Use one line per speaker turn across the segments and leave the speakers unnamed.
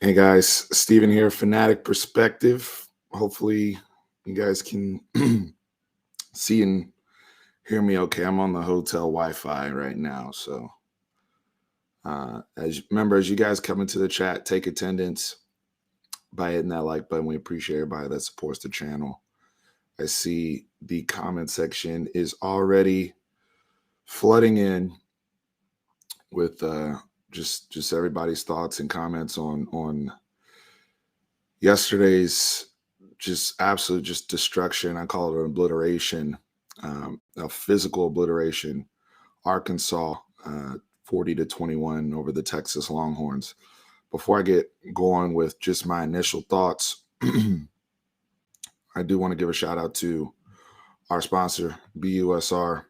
Hey guys, Steven here, Fanatic Perspective. Hopefully, you guys can see and hear me okay. I'm on the hotel Wi-Fi right now, so as you guys come into the chat, take attendance by hitting that like button. We appreciate everybody that supports the channel. I see the comment section is already flooding in with just everybody's thoughts and comments on yesterday's just absolute just destruction. I call it an obliteration, a physical obliteration. Arkansas, 40-21 over the Texas Longhorns. Before I get going with just my initial thoughts, I do want to give a shout out to our sponsor, BUSR.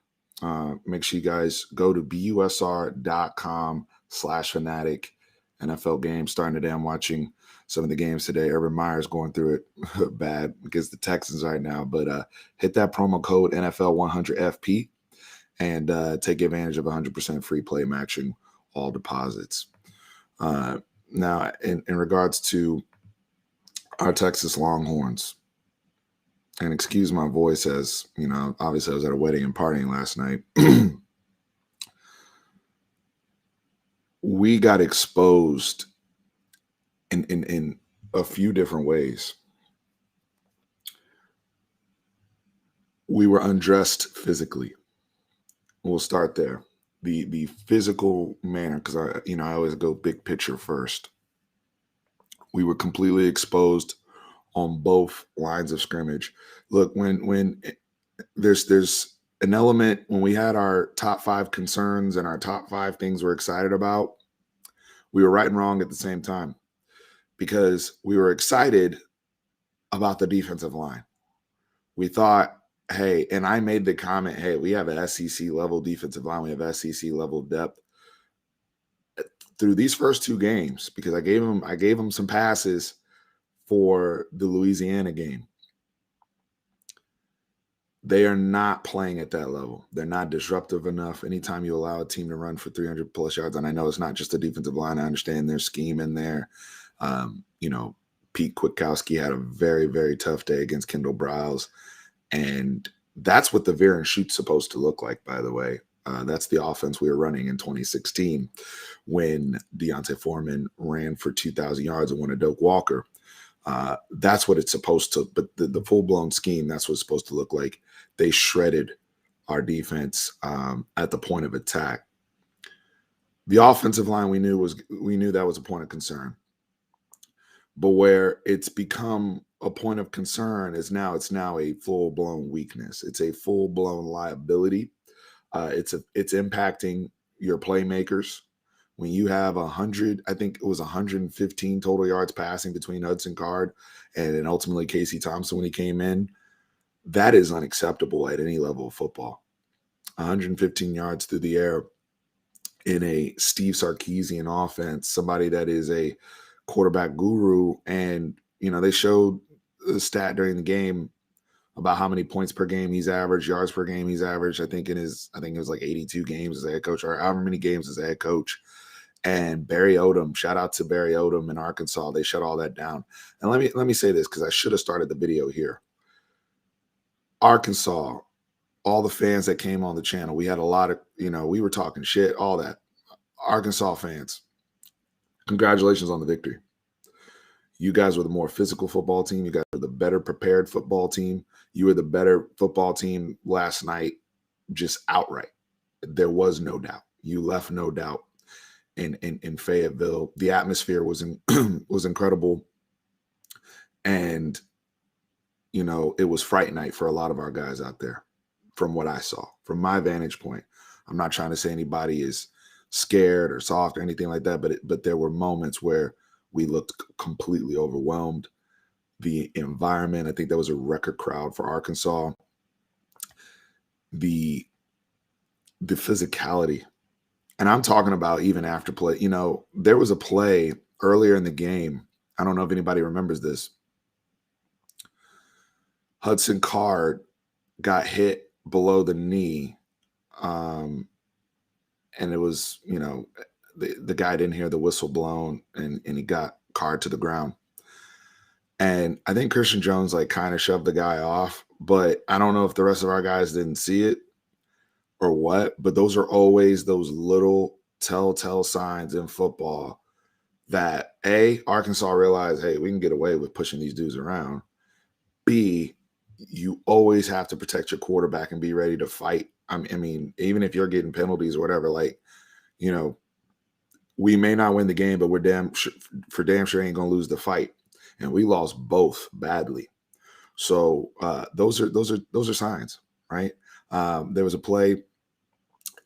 Make sure you guys go to busr.com/fanatic. NFL games starting today. I'm watching some of the games today. Urban Meyer's going through it bad against the Texans right now. But hit that promo code NFL100FP and take advantage of 100% free play matching all deposits. Now, in regards to our Texas Longhorns, and excuse my voice as, you know, obviously I was at a wedding and partying last night. We got exposed in a few different ways. We were undressed physically. We'll start there. The physical manner, because I always go big picture first. We were completely exposed on both lines of scrimmage. Look, when there's an element when we had our top 5 concerns and our top 5 things we're excited about, we were right and wrong at the same time, because we were excited about the defensive line. We thought, hey, and I made the comment, hey, we have an SEC level defensive line. We have SEC level depth. Through these first 2 games, because I gave them some passes for the Louisiana game, they are not playing at that level. They're not disruptive enough. Anytime you allow a team to run for 300 plus yards, and I know it's not just the defensive line, I understand their scheme in there. Pete Kwiatkowski had a very, very tough day against Kendall Briles, and that's what the veer and shoot's supposed to look like, by the way. That's the offense we were running in 2016 when Deontay Foreman ran for 2,000 yards and won a Doak Walker. That's what it's supposed to, but the full-blown scheme, that's what it's supposed to look like. They shredded our defense at the point of attack. The offensive line, we knew that was a point of concern. But where it's become a point of concern is it's now a full-blown weakness. It's a full-blown liability. It's impacting your playmakers. When you have 100, I think it was 115 total yards passing between Hudson Card and then ultimately Casey Thompson when he came in, that is unacceptable at any level of football. 115 yards through the air in a Steve Sarkisian offense, somebody that is a quarterback guru. And, they showed the stat during the game about how many points per game he's averaged, yards per game he's averaged. I think it was like 82 games as a head coach, or however many games as a head coach. And Barry Odom, shout out to Barry Odom in Arkansas. They shut all that down. And let me say this, because I should have started the video here. Arkansas, all the fans that came on the channel, we had a lot of, we were talking shit, all that. Arkansas fans, congratulations on the victory. You guys were the more physical football team. You guys were the better prepared football team. You were the better football team last night, just outright. There was no doubt. You left no doubt in Fayetteville. The atmosphere was was incredible. And, it was fright night for a lot of our guys out there, from what I saw, from my vantage point. I'm not trying to say anybody is scared or soft or anything like that, but there were moments where we looked completely overwhelmed. The environment, I think that was a record crowd for Arkansas. The physicality. And I'm talking about even after play. There was a play earlier in the game. I don't know if anybody remembers this. Hudson Card got hit below the knee. And it was, the guy didn't hear the whistle blown, and he got Card to the ground. And I think Christian Jones like kind of shoved the guy off, but I don't know if the rest of our guys didn't see it or what, but those are always those little telltale signs in football that Arkansas realized, hey, we can get away with pushing these dudes around. B, you always have to protect your quarterback and be ready to fight. I mean, even if you're getting penalties or whatever, like, you know, we may not win the game, but we're damn sure ain't gonna lose the fight. And we lost both badly. So those are signs, right? There was a play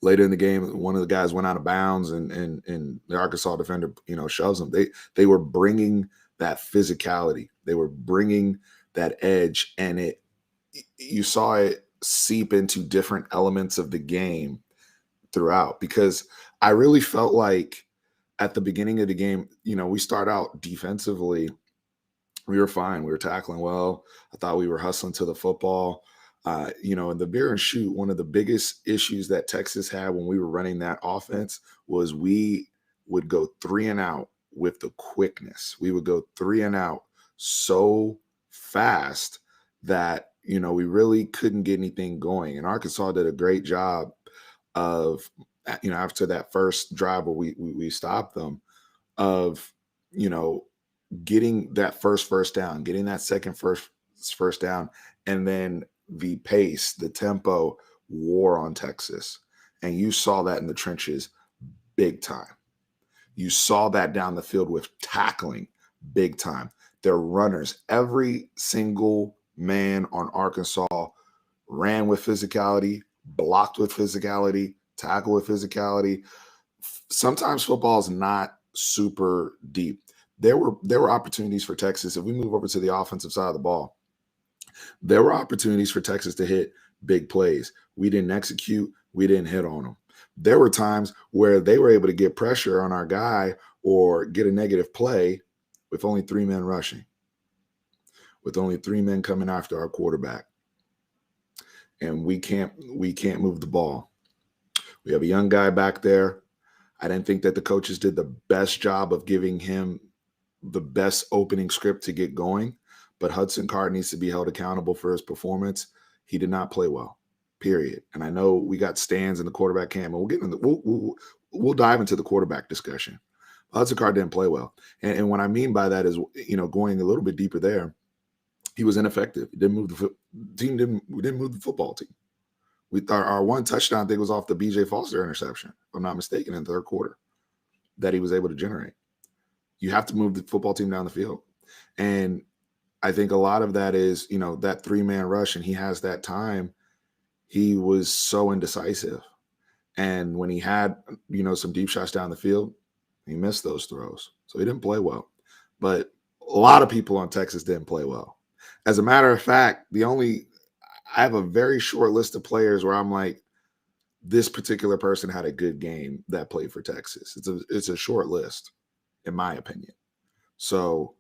later in the game. One of the guys went out of bounds, and the Arkansas defender, shoves them. They were bringing that physicality. They were bringing that edge, and you saw it seep into different elements of the game throughout. Because I really felt like at the beginning of the game, we start out defensively. We were fine. We were tackling well. I thought we were hustling to the football. In the veer and shoot, one of the biggest issues that Texas had when we were running that offense was we would go 3 and out with the quickness. We would go 3 and out so fast that, we really couldn't get anything going. And Arkansas did a great job of, after that first drive where we stopped them, of, getting that first down, getting that second first down, and then the pace, the tempo wore on Texas. And you saw that in the trenches big time. You saw that down the field with tackling big time. Their runners, every single man on Arkansas ran with physicality, blocked with physicality, tackled with physicality. Sometimes football is not super deep. There were opportunities for Texas. If we move over to the offensive side of the ball, there were opportunities for Texas to hit big plays. We didn't execute. We didn't hit on them. There were times where they were able to get pressure on our guy or get a negative play with only 3 men rushing, with only 3 men coming after our quarterback. And we can't move the ball. We have a young guy back there. I didn't think that the coaches did the best job of giving him the best opening script to get going, but Hudson Card needs to be held accountable for his performance. He did not play well, period. And I know we got stands in the quarterback camp, and we'll get into we'll dive into the quarterback discussion. Hudson Card didn't play well, and what I mean by that is, going a little bit deeper there, he was ineffective. He didn't move we didn't move the football team. We thought our one touchdown thing was off the BJ Foster interception, if I'm not mistaken, in the third quarter that he was able to generate. You have to move the football team down the field. And I think a lot of that is, that 3-man rush, and he has that time. He was so indecisive. And when he had, some deep shots down the field, he missed those throws. So he didn't play well. But a lot of people on Texas didn't play well. As a matter of fact, I have a very short list of players where I'm like, this particular person had a good game that played for Texas. It's a short list, in my opinion. So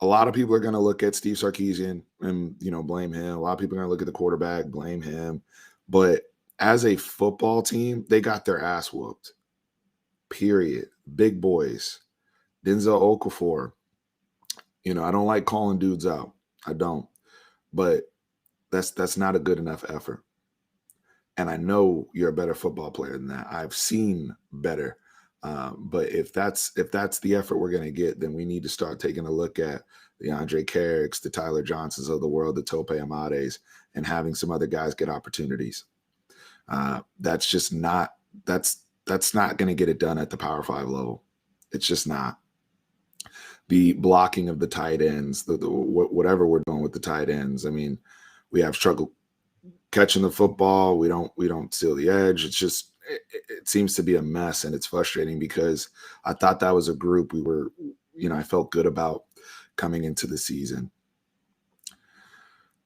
a lot of people are going to look at Steve Sarkisian and, blame him. A lot of people are going to look at the quarterback, blame him. But as a football team, they got their ass whooped. Period. Big boys. Denzel Okafor. I don't like calling dudes out. I don't. But that's not a good enough effort. And I know you're a better football player than that. I've seen better. But if that's the effort we're going to get, then we need to start taking a look at the Andre Carricks, the Tyler Johnsons of the world, the Tope Amades, and having some other guys get opportunities. That's not going to get it done at the Power 5 level. It's just not. The blocking of the tight ends, whatever we're doing with the tight ends. I mean, we have struggle catching the football. We don't seal the edge. It's just, it seems to be a mess, and it's frustrating because I thought that was a group we were, I felt good about coming into the season.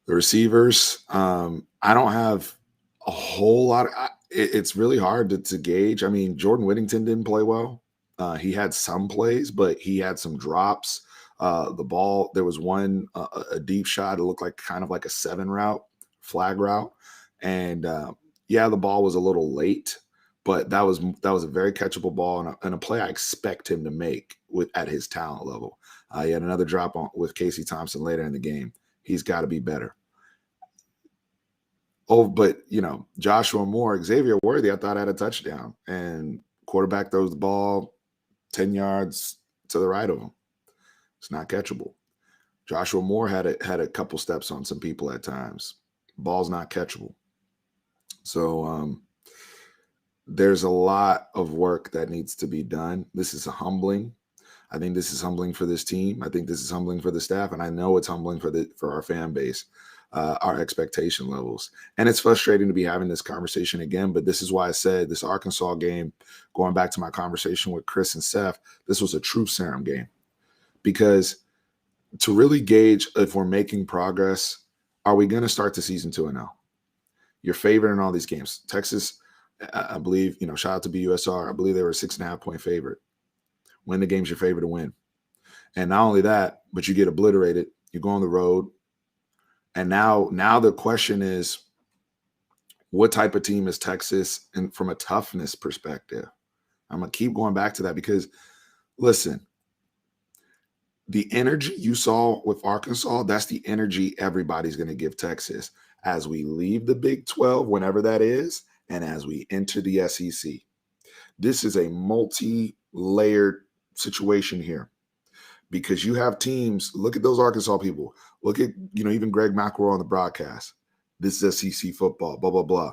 The receivers, I don't have a whole lot. It's really hard to gauge. I mean, Jordan Whittington didn't play well. He had some plays, but he had some drops. The ball, there was one, a deep shot. It looked like kind of like a 7 route, flag route. And the ball was a little late, but that was a very catchable ball and a play I expect him to make. at his talent level. He had another drop with Casey Thompson later in the game. He's got to be better. Oh, but Joshua Moore, Xavier Worthy, I thought had a touchdown, and quarterback throws the ball 10 yards to the right of him. It's not catchable. Joshua Moore had a couple steps on some people at times. Ball's not catchable. So there's a lot of work that needs to be done. This is humbling. I think this is humbling for this team. I think this is humbling for the staff, and I know it's humbling for our fan base, our expectation levels. And it's frustrating to be having this conversation again, but this is why I said this Arkansas game, going back to my conversation with Chris and Seth, this was a truth serum game. Because to really gauge if we're making progress, are we going to start the season 2-0? You're favored in all these games. Texas, I believe, shout out to BUSR. I believe they were a 6.5-point favorite. Win the games you're favored to win. And not only that, but you get obliterated. You go on the road. And now the question is, what type of team is Texas and from a toughness perspective? I'm going to keep going back to that because, listen, the energy you saw with Arkansas, that's the energy everybody's going to give Texas as we leave the Big 12, whenever that is, and as we enter the SEC. This is a multi-layered situation here because you have teams. Look at those Arkansas people. Look at, even Greg McElroy on the broadcast. This is SEC football, blah, blah, blah.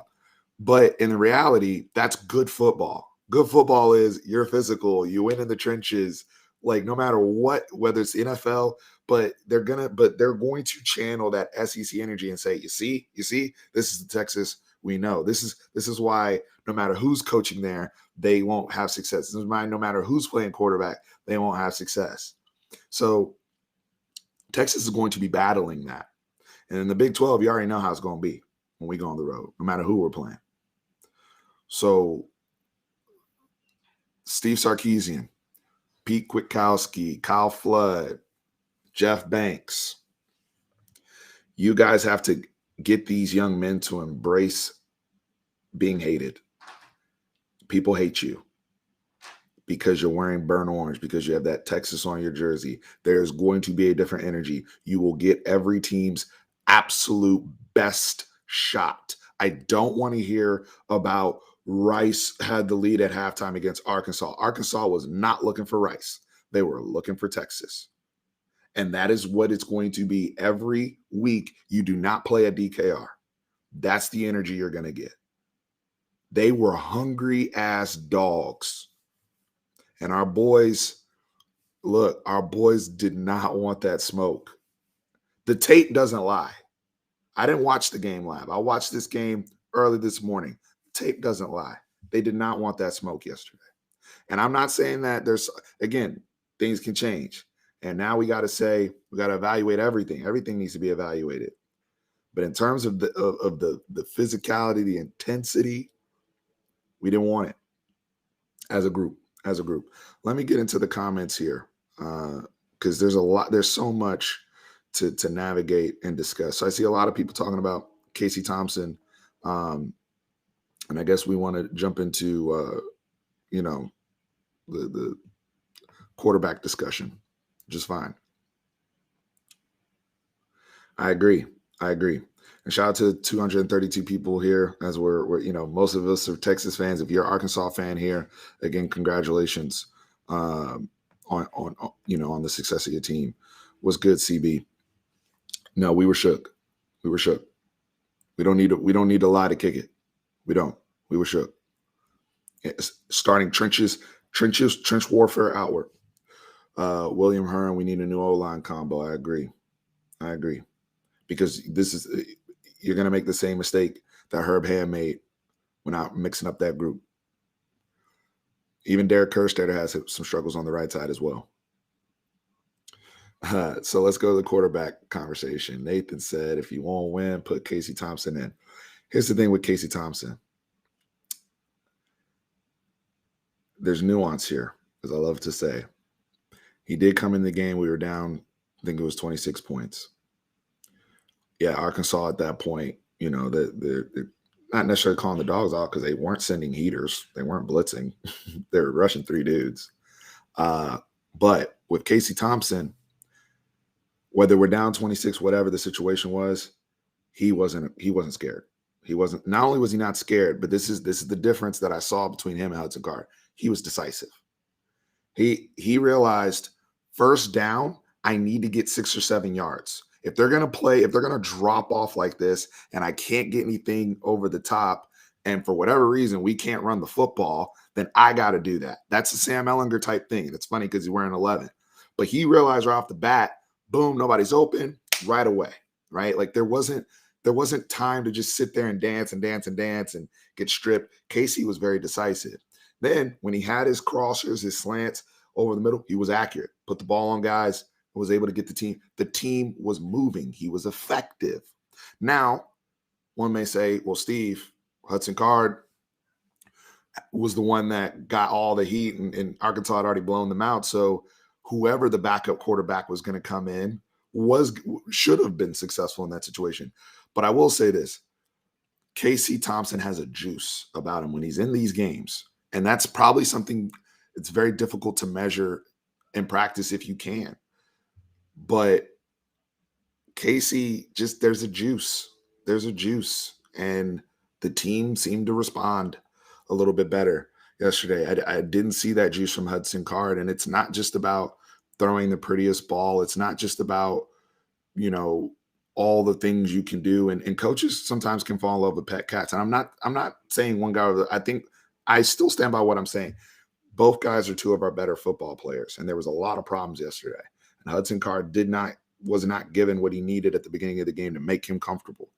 But in reality, that's good football. Good football is you're physical, you win in the trenches, like no matter what, whether it's NFL, but they're going to channel that SEC energy and say, you see, this is the Texas we know. This is why no matter who's coaching there, they won't have success. This is why no matter who's playing quarterback, they won't have success. So Texas is going to be battling that. And in the Big 12, you already know how it's going to be when we go on the road, no matter who we're playing. So Steve Sarkisian, Pete Kwiatkowski, Kyle Flood, Jeff Banks, you guys have to get these young men to embrace being hated. People hate you because you're wearing burnt orange, because you have that Texas on your jersey. There's going to be a different energy. You will get every team's absolute best shot. I don't want to hear about Rice had the lead at halftime against Arkansas. Arkansas was not looking for Rice. They were looking for Texas. And that is what it's going to be every week. You do not play at DKR. That's the energy you're going to get. They were hungry ass dogs. And our boys did not want that smoke. The tape doesn't lie. I didn't watch the game live. I watched this game early this morning. The tape doesn't lie. They did not want that smoke yesterday. And I'm not saying that again, things can change. And now we got to evaluate everything. Everything needs to be evaluated. But in terms of the physicality, the intensity, we didn't want it as a group. Let me get into the comments here because there's so much to navigate and discuss. So I see a lot of people talking about Casey Thompson, and I guess we want to jump into the quarterback discussion. Just fine. I agree. And shout out to 232 people here, as we're most of us are Texas fans. If you're an Arkansas fan here, again, congratulations on the success of your team. Was good, CB. No, we were shook. We don't need a lie to kick it. We don't. We were shook. It's starting trench warfare outward. William Hearn, we need a new O-line combo. I agree. Because you're going to make the same mistake that Herb Hand made when out mixing up that group. Even Derek Kerstetter has some struggles on the right side as well. So let's go to the quarterback conversation. Nathan said, if you want to win, put Casey Thompson in. Here's the thing with Casey Thompson. There's nuance here, as I love to say. He did come in the game. We were down, I think it was 26 points. Yeah, Arkansas at that point, they're not necessarily calling the dogs out because they weren't sending heaters. They weren't blitzing. They were rushing three dudes. But with Casey Thompson, whether we're down 26, whatever the situation was, he wasn't scared. He wasn't, not only was he not scared, but this is the difference that I saw between him and Hudson Card. He was decisive. He realized, first down, I need to get 6 or 7 yards. If they're going to drop off like this and I can't get anything over the top, and for whatever reason we can't run the football, then I got to do that. That's a Sam Ellinger type thing. It's funny because he's wearing 11. But he realized right off the bat, boom, nobody's open, right away, right? Like there wasn't time to just sit there and dance and get stripped. Casey was very decisive. Then when he had his crossers, his slants over the middle, he was accurate. Put the ball on guys, was able to get the team. The team was moving. He was effective. Now, one may say, well, Steve, Hudson Card was the one that got all the heat, and Arkansas had already blown them out. So whoever the backup quarterback was going to come in should have been successful in that situation. But I will say this, Casey Thompson has a juice about him when he's in these games. And that's probably something it's very difficult to measure in practice if you can. But Casey, just there's a juice. And the team seemed to respond a little bit better yesterday. I didn't see that juice from Hudson Card. And it's not just about throwing the prettiest ball. It's not just about, all the things you can do. And coaches sometimes can fall in love with pet cats. And I'm not saying one guy, I think I still stand by what I'm saying. Both guys are two of our better football players. And there was a lot of problems yesterday. And Hudson Card was not given what he needed at the beginning of the game to make him comfortable.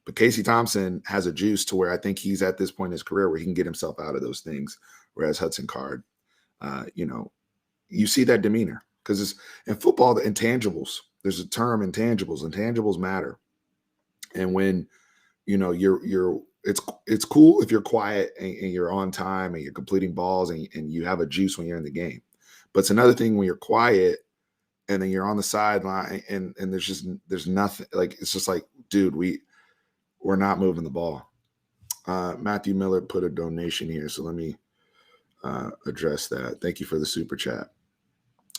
But Casey Thompson has a juice to where I think he's at this point in his career where he can get himself out of those things. Whereas Hudson Card, you see that demeanor. Because in football, the intangibles, there's a term, intangibles. Intangibles matter. And when, it's cool if you're quiet and you're on time and you're completing balls and you have a juice when you're in the game. But it's another thing when you're quiet and then you're on the sideline and there's nothing, like, it's just like, dude, we're not moving the ball. Matthew Miller put a donation here, so let me address that. Thank you for the super chat.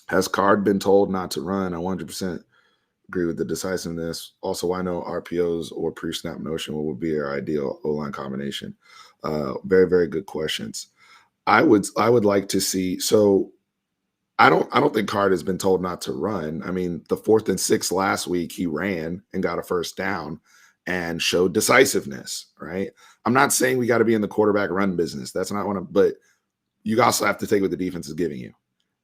Has Card been told not to run? I 100% agree with the decisiveness. Also, I know RPOs or pre-snap motion would be our ideal O-line combination. Very, very good questions. I would like to see. So I don't think Card has been told not to run. I mean, the 4th and 6 last week, he ran and got a first down and showed decisiveness, right? I'm not saying we got to be in the quarterback run business. That's not what but you also have to take what the defense is giving you.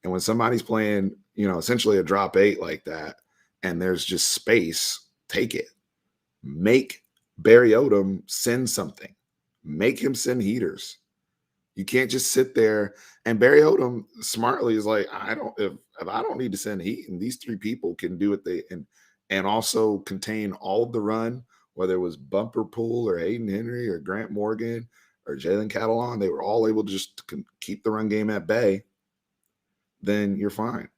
And when somebody's playing, essentially a drop 8 like that, and there's just space, take it. Make Barry Odom send something. Make him send heaters. You can't just sit there. And Barry Odom smartly is like, if I don't need to send heat, and these 3 people can do what and also contain all of the run, whether it was Bumper Pool or Hayden Henry or Grant Morgan or Jalen Catalon, they were all able to just keep the run game at bay. Then you're fine.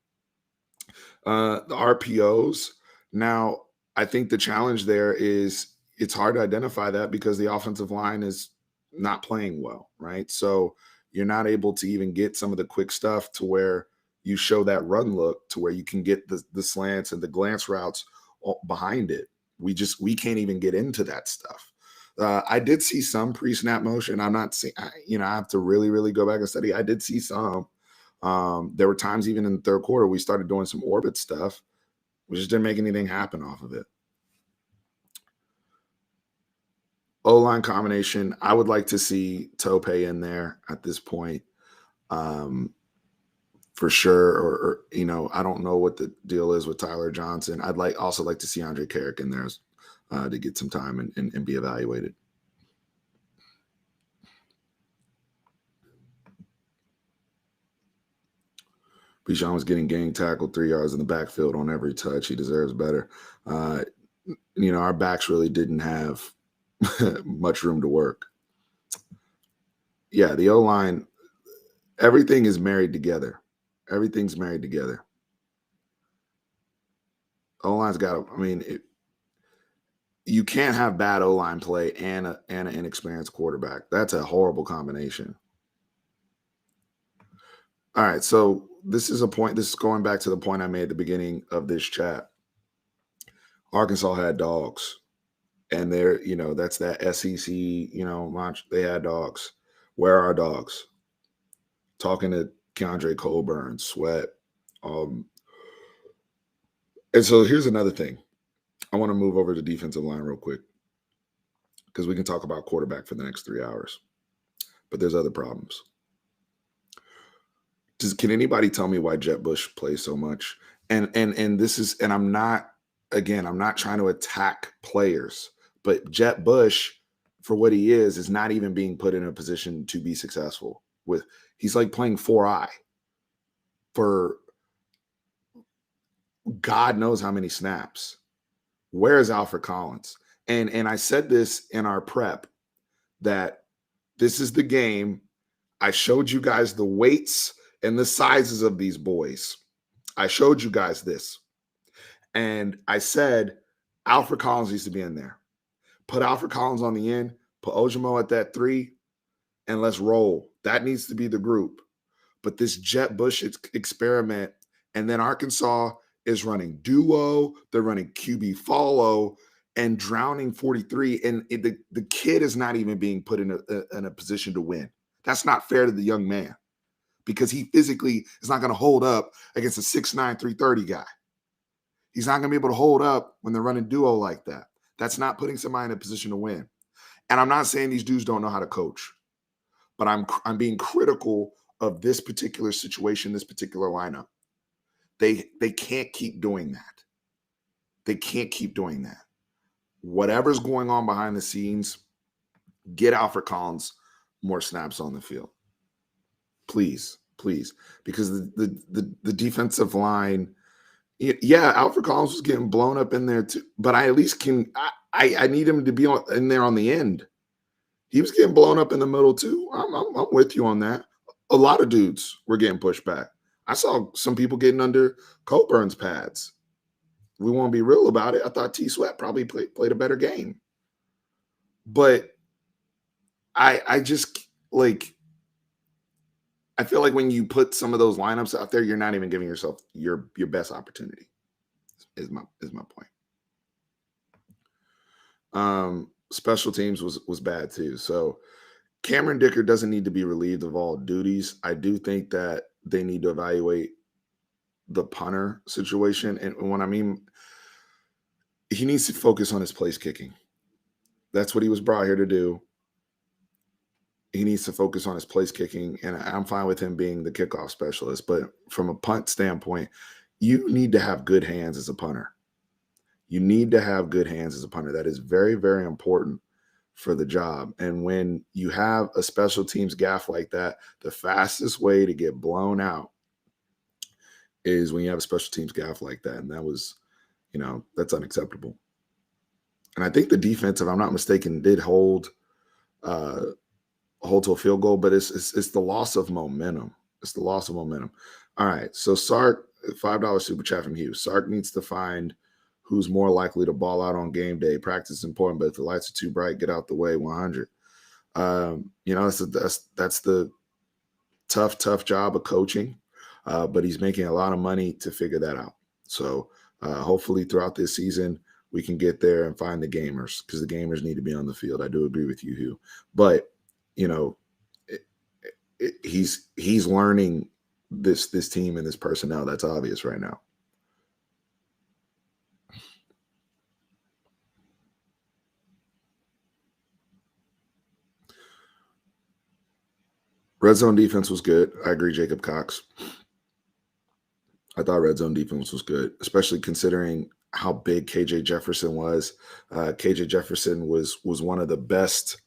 The RPOs. Now, I think the challenge there is it's hard to identify that because the offensive line is not playing well, right? So you're not able to even get some of the quick stuff to where you show that run look to where you can get the slants and the glance routes behind it. We can't even get into that stuff. I did see some pre-snap motion. I'm not seeing, I have to really, really go back and study. I did see some. There were times even in the third quarter, we started doing some orbit stuff. We just didn't make anything happen off of it. O-line combination, I would like to see Tope in there at this point, for sure. Or I don't know what the deal is with Tyler Johnson. I'd also like to see Andre Carrick in there to get some time and be evaluated. Bijan was getting gang tackled 3 yards in the backfield on every touch. He deserves better. Our backs really didn't have much room to work. Yeah, the O-line, everything is married together. Everything's married together. O-line's got you can't have bad O-line play and an inexperienced quarterback. That's a horrible combination. All right, so this is a point. This is going back to the point I made at the beginning of this chat. Arkansas had dogs, and they're, that's that SEC, they had dogs. Where are our dogs? Talking to Keandre Coburn, Sweat. And so here's another thing. I want to move over to defensive line real quick, because we can talk about quarterback for the next 3 hours. But there's other problems. Can anybody tell me why Jet Bush plays so much? And this is, and I'm not trying to attack players, but Jet Bush, for what he is not even being put in a position to be successful with. He's like playing 4-eye for God knows how many snaps. Where is Alfred Collins? And I said this in our prep, that this is the game. I showed you guys the weights and the sizes of these boys. I showed you guys this. And I said, Alfred Collins needs to be in there. Put Alfred Collins on the end, put Ojimo at that 3, and let's roll. That needs to be the group. But this Jet Bush experiment, and then Arkansas is running duo, they're running QB follow, and drowning 43, and the kid is not even being put in a position to win. That's not fair to the young man, because he physically is not going to hold up against a 6'9", 330 guy. He's not going to be able to hold up when they're running duo like that. That's not putting somebody in a position to win. And I'm not saying these dudes don't know how to coach, but I'm being critical of this particular situation, this particular lineup. They can't keep doing that. They can't keep doing that. Whatever's going on behind the scenes, get Alfred Collins more snaps on the field. Please, because the defensive line, yeah, Alfred Collins was getting blown up in there too, but I at least I need him to be in there on the end. He was getting blown up in the middle too. I'm with you on that. A lot of dudes were getting pushed back. I saw some people getting under Coburn's pads. We won't be real about it. I thought T Sweat probably played a better game. But I just I feel like when you put some of those lineups out there, you're not even giving yourself your best opportunity. Is my point. Special teams was bad too. So Cameron Dicker doesn't need to be relieved of all duties. I do think that they need to evaluate the punter situation. And when I mean, he needs to focus on his place kicking. That's what he was brought here to do. He needs to focus on his place kicking, and I'm fine with him being the kickoff specialist. But from a punt standpoint, you need to have good hands as a punter. You need to have good hands as a punter. That is very, very important for the job. And when you have a special teams gaff like that, the fastest way to get blown out is when you have a special teams gaff like that. And that was, that's unacceptable. And I think the defense, if I'm not mistaken, did hold to a field goal, but it's the loss of momentum. It's the loss of momentum. All right. So Sark, $5 super chat from Hugh. Sark needs to find who's more likely to ball out on game day. Practice is important, but if the lights are too bright, get out the way. 100. That's the tough job of coaching, but he's making a lot of money to figure that out. So hopefully throughout this season, we can get there and find the gamers, because the gamers need to be on the field. I do agree with you, Hugh. But, he's learning this team and this personnel. That's obvious right now. Red zone defense was good. I agree, Jacob Cox. I thought red zone defense was good, especially considering how big KJ Jefferson was. KJ Jefferson was one of the best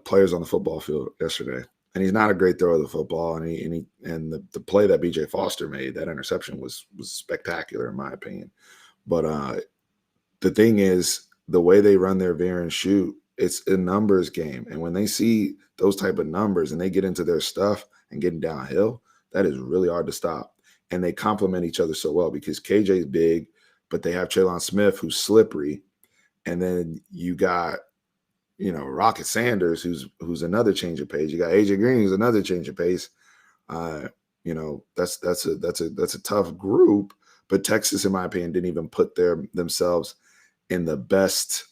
players on the football field yesterday. And he's not a great thrower of the football. And the play that BJ Foster made, that interception was spectacular in my opinion. But the thing is, the way they run their veer and shoot, it's a numbers game. And when they see those type of numbers and they get into their stuff and getting downhill, that is really hard to stop. And they complement each other so well, because KJ's big, but they have Traylon Smith, who's slippery. And then you got, Rocket Sanders, who's another change of pace. You got AJ Green, who's another change of pace. You know, that's a tough group. But Texas, in my opinion, didn't even put themselves in the best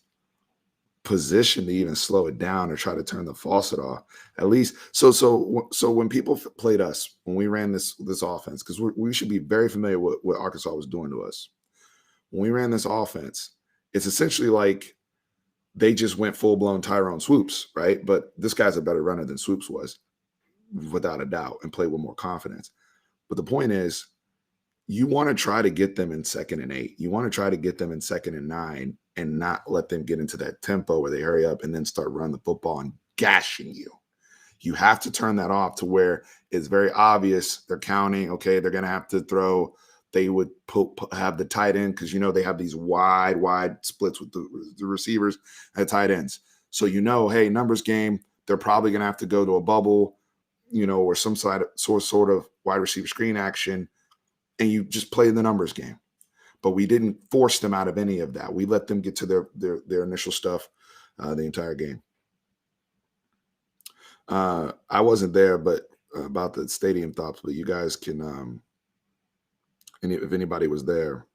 position to even slow it down or try to turn the faucet off. At least, so when people played us, when we ran this offense, because we should be very familiar with what Arkansas was doing to us. When we ran this offense, it's essentially like they just went full blown Tyrone Swoops, right? But this guy's a better runner than Swoops was, without a doubt, and played with more confidence. But the point is, you want to try to get them in 2nd and 8. You want to try to get them in 2nd and 9 and not let them get into that tempo where they hurry up and then start running the football and gashing you. You have to turn that off to where it's very obvious they're counting. Okay, they're going to have to throw. They would have the tight end because, you know, they have these wide splits with the receivers at tight ends. So, you know, hey, numbers game, they're probably going to have to go to a bubble, you know, or some sort of wide receiver screen action, and you just play the numbers game. But we didn't force them out of any of that. We let them get to their initial stuff the entire game. I wasn't there, but about the stadium thoughts, but you guys can, if anybody was there,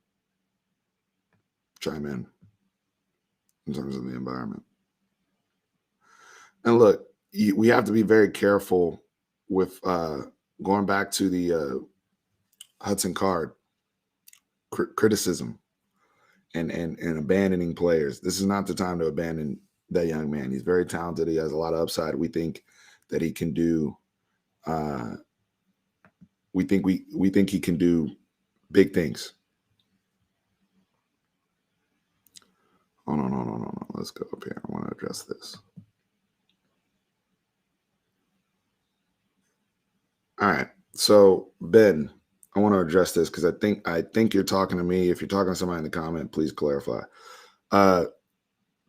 chime in terms of the environment. And look, we have to be very careful with going back to the Hudson Card criticism and abandoning players. This is not the time to abandon that young man. He's very talented. He has a lot of upside. We think that he can do. We think he can do big things. Oh no. Let's go up here. I want to address this. All right. So Ben, I want to address this because I think you're talking to me. If you're talking to somebody in the comment, please clarify.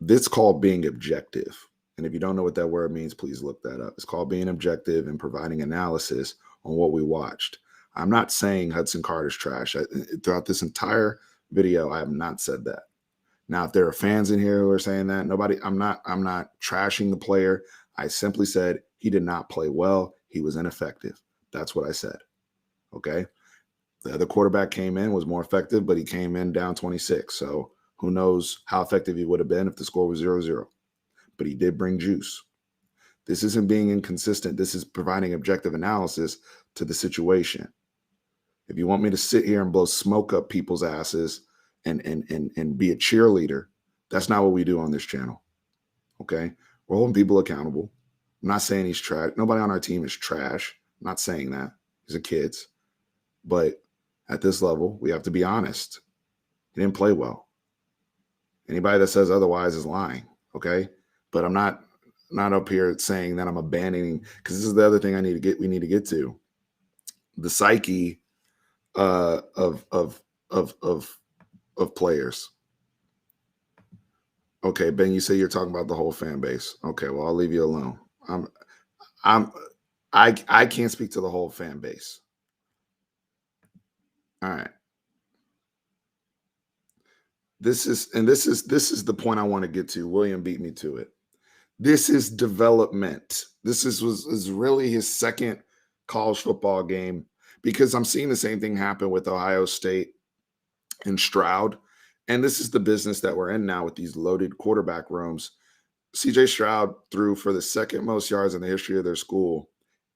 This is called being objective. And if you don't know what that word means, please look that up. It's called being objective and providing analysis on what we watched. I'm not saying Hudson Card is trash. Throughout this entire video, I have not said that. Now, if there are fans in here who are saying that, I'm not trashing the player. I simply said he did not play well. He was ineffective. That's what I said. Okay. The other quarterback came in, was more effective, but he came in down 26. So who knows how effective he would have been if the score was 0-0. But he did bring juice. This isn't being inconsistent. This is providing objective analysis to the situation. If you want me to sit here and blow smoke up people's asses and be a cheerleader, that's not what we do on this channel. Okay? We're holding people accountable. I'm not saying he's trash. Nobody on our team is trash. I'm not saying that. These are kids. But at this level, we have to be honest. He didn't play well. Anybody that says otherwise is lying. Okay? But I'm not up here saying that I'm abandoning, because this is the other thing we need to get to. The psyche of players. Okay, Ben, you say you're talking about the whole fan base. Okay, well, I'll leave you alone. I can't speak to the whole fan base. All right. This is the point I want to get to. William beat me to it. This is development. This is really his second college football game, because I'm seeing the same thing happen with Ohio State and Stroud. And this is the business that we're in now with these loaded quarterback rooms. CJ Stroud threw for the second most yards in the history of their school.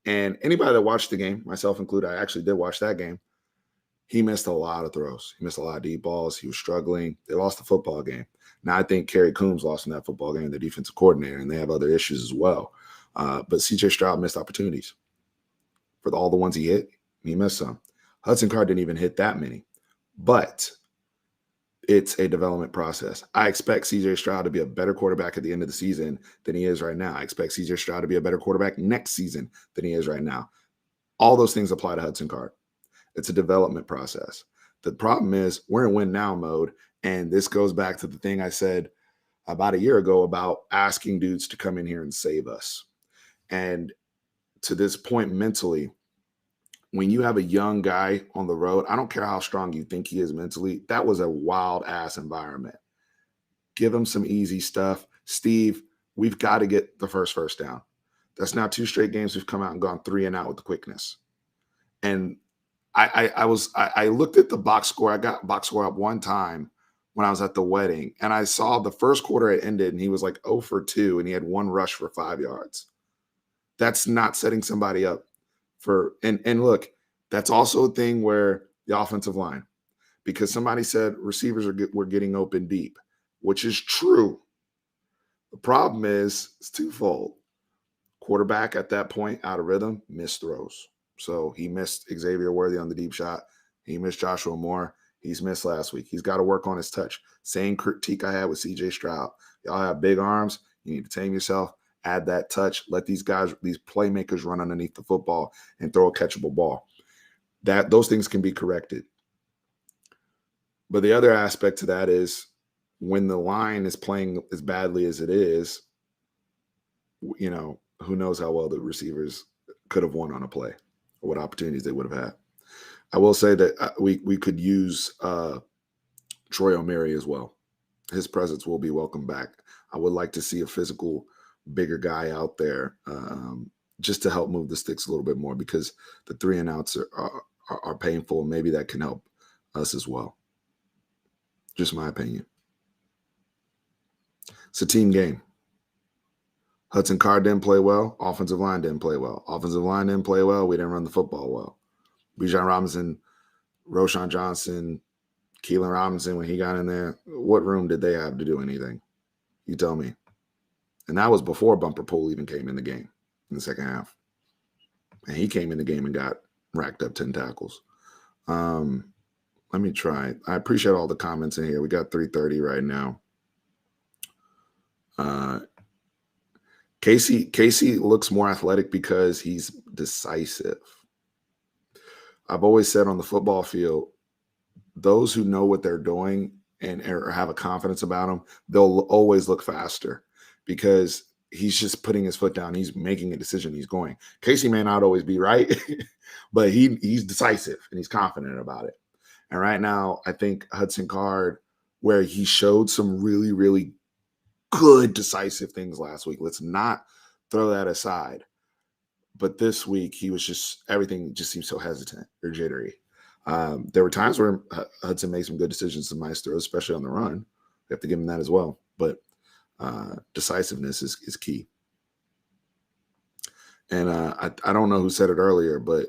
And anybody that watched the game, myself included, I actually did watch that game. He missed a lot of throws. He missed a lot of deep balls. He was struggling. They lost the football game. Now, I think Kerry Coombs lost in that football game, the defensive coordinator, and they have other issues as well. But CJ Stroud missed opportunities. For all the ones he hit, he missed some. Hudson Card didn't even hit that many. But it's a development process. I expect CJ Stroud to be a better quarterback at the end of the season than he is right now. I expect CJ Stroud to be a better quarterback next season than he is right now. All those things apply to Hudson Card. It's a development process. The problem is we're in win now mode. And this goes back to the thing I said about a year ago about asking dudes to come in here and save us. And to this point mentally, when you have a young guy on the road, I don't care how strong you think he is mentally, that was a wild ass environment. Give him some easy stuff. Steve, we've got to get the first down. That's now 2 straight games we've come out and gone 3 and out with the quickness. And I looked at the box score. I got box score up one time when I was at the wedding, and I saw the first quarter it ended, and he was like 0 for 2, and he had one rush for 5 yards. That's not setting somebody up for. And look, that's also a thing where the offensive line, because somebody said receivers were getting open deep, which is true. The problem is it's twofold. Quarterback at that point out of rhythm, missed throws. So he missed Xavier Worthy on the deep shot. He missed Joshua Moore. He's missed last week. He's got to work on his touch. Same critique I had with CJ Stroud. Y'all have big arms. You need to tame yourself. Add that touch. Let these guys, these playmakers, run underneath the football and throw a catchable ball. Those things can be corrected. But the other aspect to that is when the line is playing as badly as it is, you know, who knows how well the receivers could have won on a play or what opportunities they would have had. I will say that we could use Troy O'Mary as well. His presence will be welcome back. I would like to see a physical, bigger guy out there just to help move the sticks a little bit more, because the 3 and outs are painful. Maybe that can help us as well. Just my opinion. It's a team game. Hudson Card didn't play well. Offensive line didn't play well. Offensive line didn't play well. We didn't run the football well. Bijan Robinson, Roshan Johnson, Keelan Robinson, when he got in there, what room did they have to do anything? You tell me. And that was before Bumper Pool even came in the game in the second half. And he came in the game and got racked up 10 tackles. Let me try. I appreciate all the comments in here. We got 3:30 right now. Casey looks more athletic because he's decisive. I've always said on the football field, those who know what they're doing and or have a confidence about them, they'll always look faster because he's just putting his foot down. He's making a decision. He's going. Casey may not always be right, but he's decisive and he's confident about it. And right now, I think Hudson Card, where he showed some really, really good decisive things last week. Let's not throw that aside. But this week, he was just, everything just seemed so hesitant or jittery. There were times where Hudson made some good decisions to Maestro, especially on the run. We have to give him that as well. But decisiveness is key. And I don't know who said it earlier, but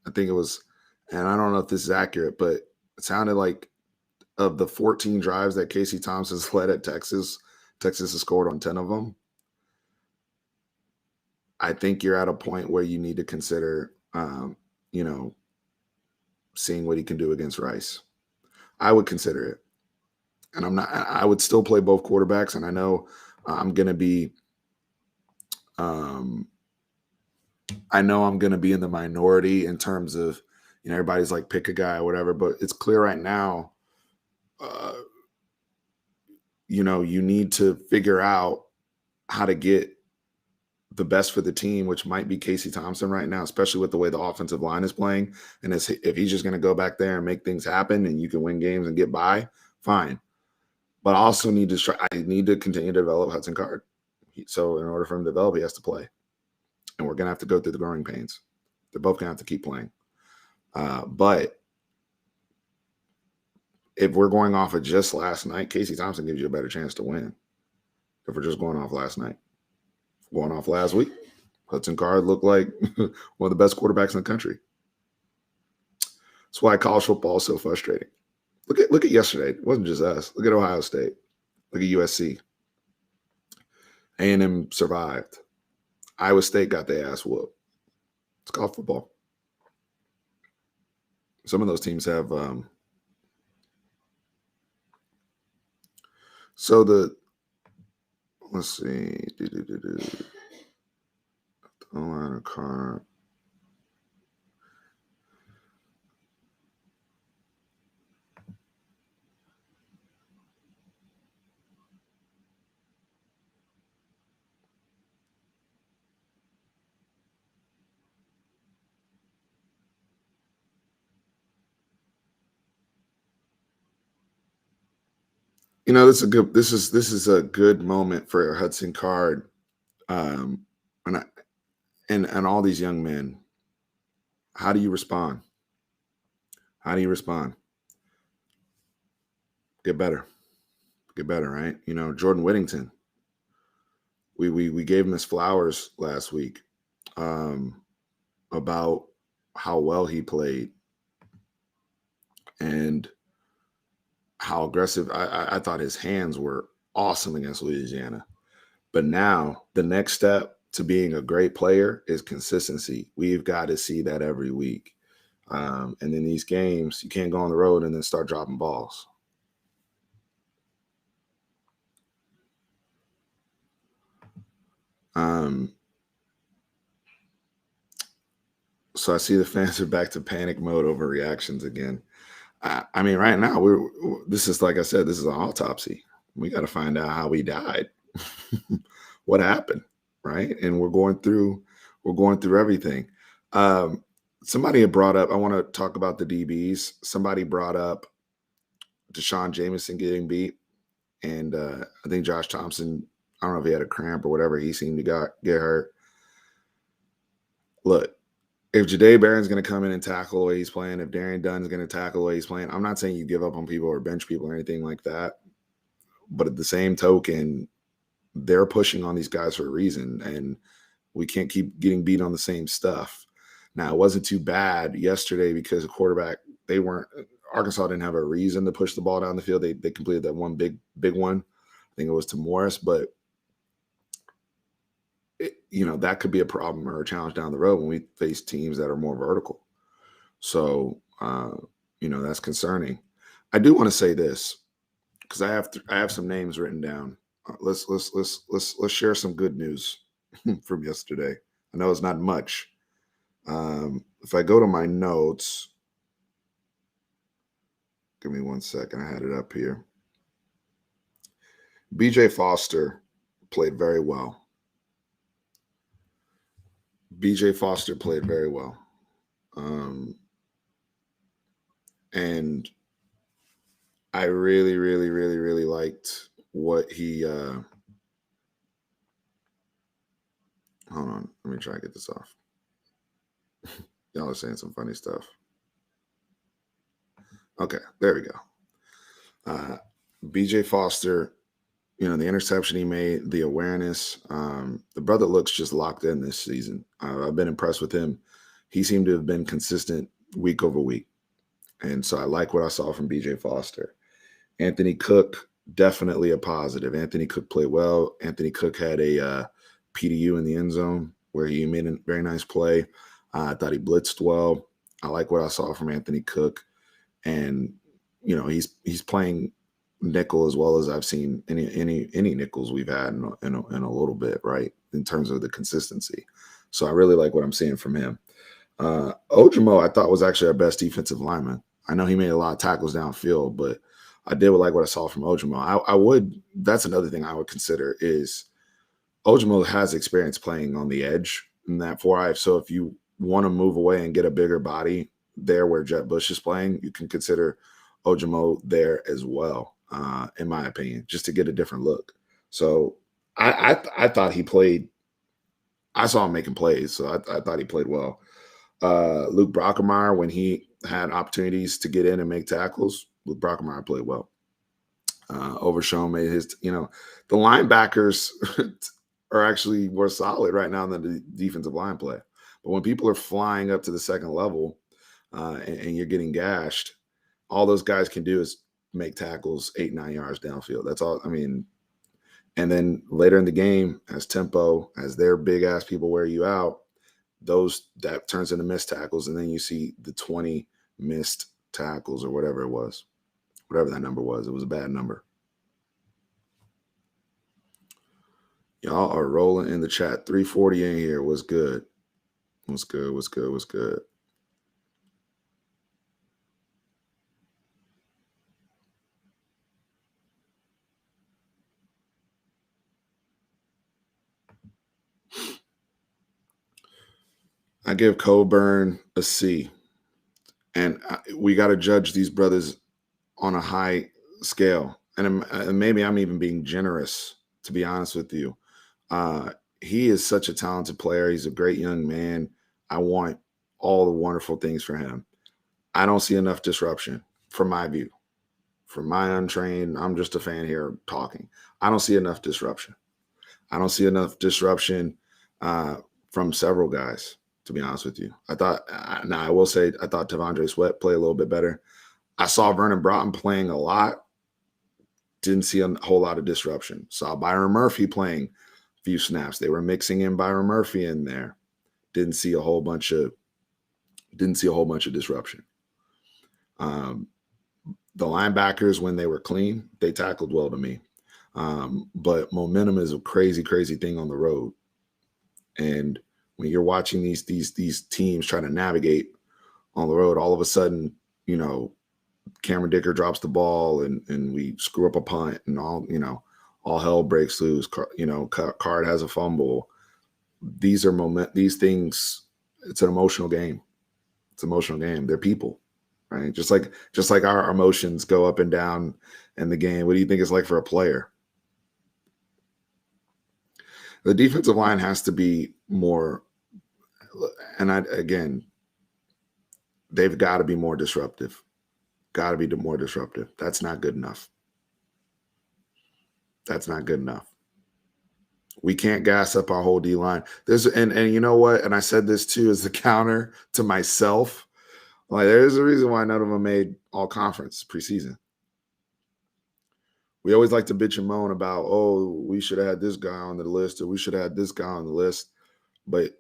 I think it was, and I don't know if this is accurate, but it sounded like of the 14 drives that Casey Thompson's led at Texas has scored on 10 of them. I think you're at a point where you need to consider, seeing what he can do against Rice. I would consider it. And I would still play both quarterbacks. And I know I'm going to be in the minority in terms of, everybody's like, pick a guy or whatever, but it's clear right now, you need to figure out how to get the best for the team, which might be Casey Thompson right now, especially with the way the offensive line is playing. And if he's just going to go back there and make things happen and you can win games and get by, fine. But I also need to continue to develop Hudson Card. So in order for him to develop, he has to play. And we're going to have to go through the growing pains. They're both going to have to keep playing. But if we're going off of just last night, Casey Thompson gives you a better chance to win. If we're just going off last night. Going off last week, Hudson Card looked like one of the best quarterbacks in the country. That's why college football is so frustrating. Look at yesterday. It wasn't just us. Look at Ohio State. Look at USC. A&M survived. Iowa State got their ass whooped. It's called football. Some of those teams have let's see. Line of card. This is a good moment for Hudson Card, and all these young men. How do you respond? How do you respond? Get better. Get better, right? You know, Jordan Whittington. We gave him his flowers last week about how well he played and how aggressive. I thought his hands were awesome against Louisiana. But now the next step to being a great player is consistency. We've got to see that every week. And in these games, you can't go on the road and then start dropping balls. So I see the fans are back to panic mode over reactions again. I mean, right now this is, like I said, this is an autopsy. We got to find out how he died, what happened, right? And we're going through everything. Somebody had brought up, I want to talk about the DBs. Somebody brought up Deshaun Jameson getting beat, and I think Josh Thompson, I don't know if he had a cramp or whatever, he seemed to get hurt. Look, if Jahdae Barron's going to come in and tackle the way he's playing, if Darian Dunn's going to tackle the way he's playing, I'm not saying you give up on people or bench people or anything like that. But at the same token, they're pushing on these guys for a reason, and we can't keep getting beat on the same stuff. Now, it wasn't too bad yesterday because the quarterback, Arkansas didn't have a reason to push the ball down the field. They completed that one big one. I think it was to Morris, but that could be a problem or a challenge down the road when we face teams that are more vertical. So, that's concerning. I do want to say this because I have some names written down. Let's share some good news from yesterday. I know it's not much. If I go to my notes, give me 1 second. I had it up here. BJ Foster played very well. BJ Foster played very well. And I really, really, really, really liked what he hold on, let me try to get this off. Y'all are saying some funny stuff. Okay, there we go. BJ Foster, the interception he made, the awareness, the brother looks just locked in this season. I've been impressed with him. He seemed to have been consistent week over week. And so I like what I saw from BJ Foster. Anthony Cook, definitely a positive. Anthony Cook played well. Anthony Cook had a PDU in the end zone where he made a very nice play. I thought he blitzed well. I like what I saw from Anthony Cook. And, he's playing nickel as well as I've seen any nickels we've had in a little bit, right, in terms of the consistency. So I really like what I'm seeing from him. Ojimo, I thought, was actually our best defensive lineman. I know he made a lot of tackles downfield, but I did like what I saw from Ojimo. That's another thing I would consider is Ojimo has experience playing on the edge in that 4-5. So if you want to move away and get a bigger body there where Jet Bush is playing, you can consider Ojimo there as well, in my opinion, just to get a different look. So I thought he played. I saw him making plays, so I thought he played well. Luke Brockermeyer, when he had opportunities to get in and make tackles, Luke Brockermeyer played well. Overshown made his, the linebackers are actually more solid right now than the defensive line play. But when people are flying up to the second level and you're getting gashed, all those guys can do is make tackles 8-9 yards downfield. That's all. I mean, and then later in the game, as tempo, as their big ass people wear you out, that turns into missed tackles, and then you see the 20 missed tackles or whatever it was, whatever that number was. It was a bad number. Y'all are rolling in the chat. 340 in here. What's good? What's good? What's good? What's good? I give Coburn a C. And we got to judge these brothers on a high scale. And maybe I'm even being generous, to be honest with you. He is such a talented player. He's a great young man. I want all the wonderful things for him. I don't see enough disruption from my view. From my untrained, I'm just a fan here talking. I don't see enough disruption. I don't see enough disruption from several guys, to be honest with you. I thought, now I will say, I thought T'Vondre Sweat played a little bit better. I saw Vernon Broughton playing a lot. Didn't see a whole lot of disruption. Saw Byron Murphy playing a few snaps. They were mixing in Byron Murphy in there. Didn't see a whole bunch of disruption. The linebackers, when they were clean, they tackled well to me. But momentum is a crazy, crazy thing on the road. And when you're watching these teams try to navigate on the road, all of a sudden, you know, Cameron Dicker drops the ball and we screw up a punt and all hell breaks loose. Card has a fumble. These things, it's an emotional game. It's an emotional game. They're people, right? Just like our emotions go up and down in the game. What do you think it's like for a player? The defensive line has to be more, and they've got to be more disruptive. Got to be more disruptive. That's not good enough. That's not good enough. We can't gas up our whole D line. And you know what? And I said this too as the counter to myself. Like, there's a reason why none of them made all conference preseason. We always like to bitch and moan about, oh, we should have had this guy on the list, or we should have had this guy on the list, but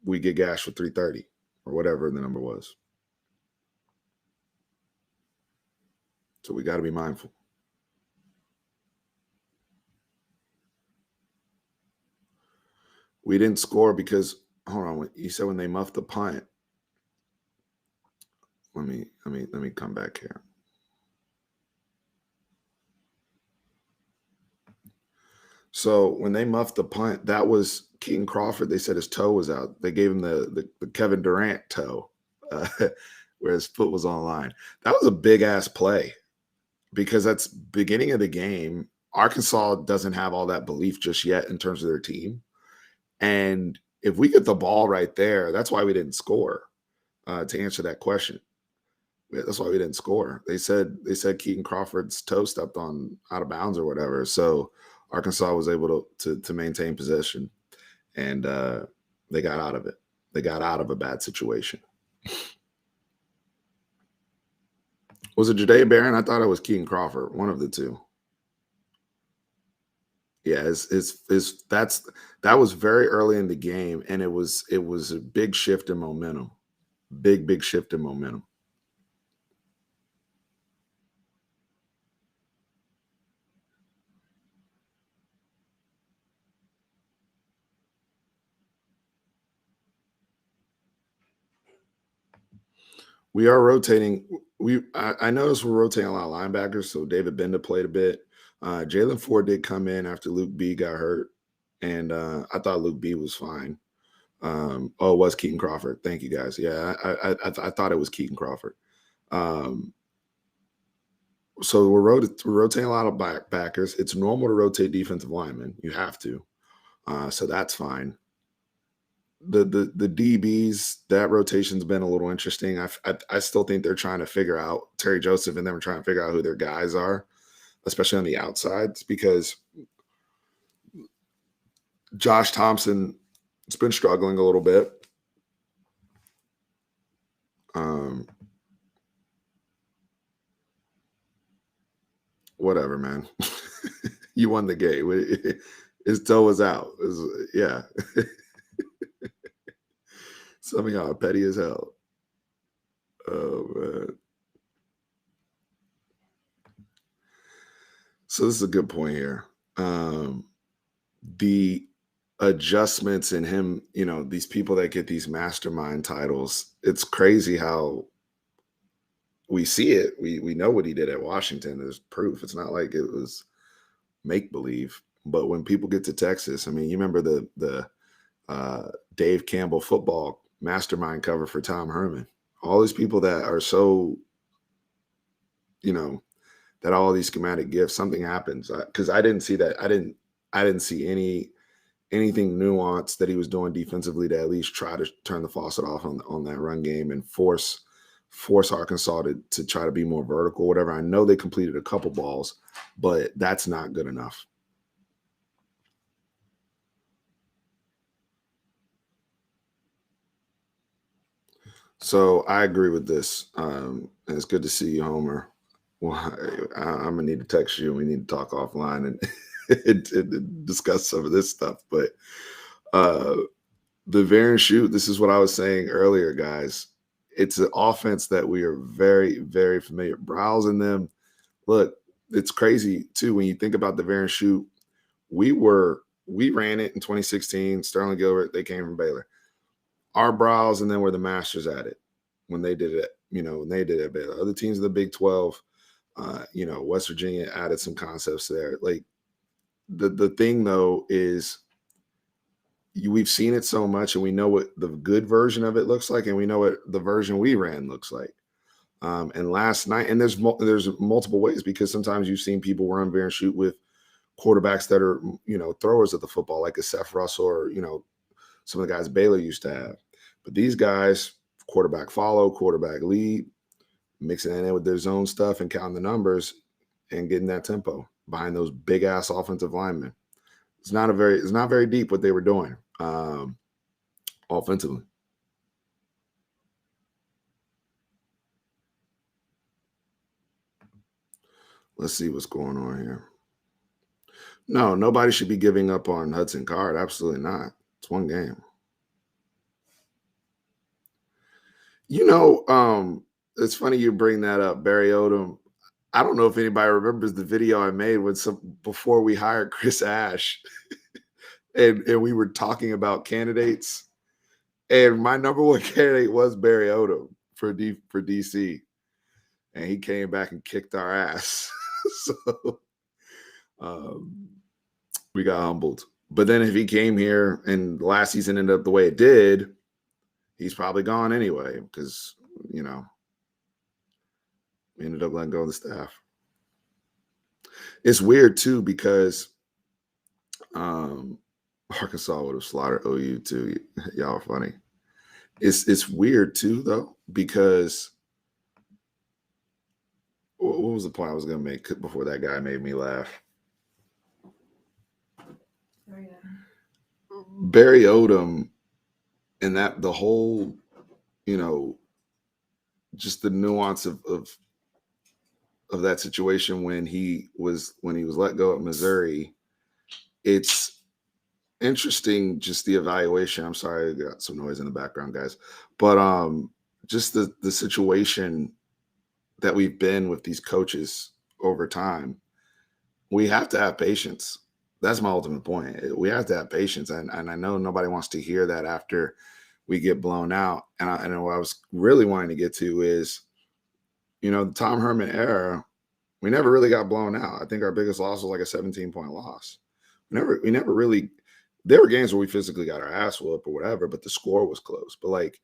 we get gashed for 330 or whatever the number was. So we got to be mindful. We didn't score because, hold on, you said when they muffed the punt. Let me come back here. So when they muffed the punt, that was Keaton Crawford. They said his toe was out. They gave him the Kevin Durant toe, where his foot was on the line. That was a big ass play because that's beginning of the game. Arkansas doesn't have all that belief just yet in terms of their team. And if we get the ball right there, that's why we didn't score, to answer that question. That's why we didn't score. They said Keaton Crawford's toe stepped on out of bounds or whatever. So Arkansas was able to maintain possession, and they got out of it. They got out of a bad situation. Was it Jadae Barron? I thought it was Keaton Crawford, one of the two. Yeah, that was very early in the game, and it was a big shift in momentum. Big shift in momentum. We are rotating. I noticed we're rotating a lot of linebackers. So David Benda played a bit. Jalen Ford did come in after Luke B got hurt, and I thought Luke B was fine. It was Keaton Crawford. Thank you, guys. Yeah, I thought it was Keaton Crawford. So we're rotating a lot of backers. It's normal to rotate defensive linemen. You have to. So that's fine. The DBs, that rotation's been a little interesting. I still think they're trying to figure out, Terry Joseph and them are trying to figure out who their guys are, especially on the outsides, because Josh Thompson has been struggling a little bit. Whatever, man. You won the game. His toe was out. Yeah. Some of y'all are petty as hell. Oh, man. So this is a good point here. The adjustments in him, these people that get these mastermind titles, it's crazy how we see it. We know what he did at Washington. There's proof. It's not like it was make-believe. But when people get to Texas, I mean, you remember the Dave Campbell football mastermind cover for Tom Herman. All these people that are so, that all these schematic gifts, something happens. Because I didn't see that. I didn't see any anything nuanced that he was doing defensively to at least try to turn the faucet off on that run game and force Arkansas to try to be more vertical, whatever. I know they completed a couple balls, but that's not good enough. So I agree with this. And it's good to see you, Homer. Well, I'm gonna need to text you. We need to talk offline and discuss some of this stuff. But uh, the Veer and shoot, this is what I was saying earlier, guys. It's an offense that we are very, very familiar. Browse and them. Look, it's crazy too when you think about the Veer and shoot. We ran it in 2016. Sterling Gilbert, they came from Baylor. Our Browse and then were the masters at it when they did it. When they did it, Baylor. Other teams in the Big 12. West Virginia added some concepts there. Like the thing though is we've seen it so much and we know what the good version of it looks like and we know what the version we ran looks like. And last night, and there's multiple ways because sometimes you've seen people run Veer and shoot with quarterbacks that are, throwers of the football, like a Seth Russell or, some of the guys Baylor used to have. But these guys, quarterback follow, quarterback lead, mixing it in with their zone stuff and counting the numbers and getting that tempo behind those big ass offensive linemen. It's not very deep what they were doing offensively. Let's see what's going on here. No, nobody should be giving up on Hudson Card. Absolutely not. It's one game. It's funny you bring that up, Barry Odom. I don't know if anybody remembers the video I made before we hired Chris Ash, and we were talking about candidates, and my number one candidate was Barry Odom for DC, and he came back and kicked our ass. So we got humbled. But then if he came here and last season ended up the way it did, he's probably gone anyway because we ended up letting go of the staff. It's weird too because Arkansas would have slaughtered OU too. Y'all are funny. It's weird too though because what was the point I was going to make before that guy made me laugh? Oh, yeah. Barry Odom and that the whole, just the nuance of that situation when he was let go at Missouri. It's interesting, just the evaluation. I'm sorry, I got some noise in the background, guys, but just the situation that we've been with these coaches over time. We have to have patience. That's my ultimate point. We have to have patience, and I know nobody wants to hear that after we get blown out. And I know what I was really wanting to get to is, the Tom Herman era, we never really got blown out. I think our biggest loss was like a 17-point loss. We never really. There were games where we physically got our ass whooped or whatever, but the score was close. But like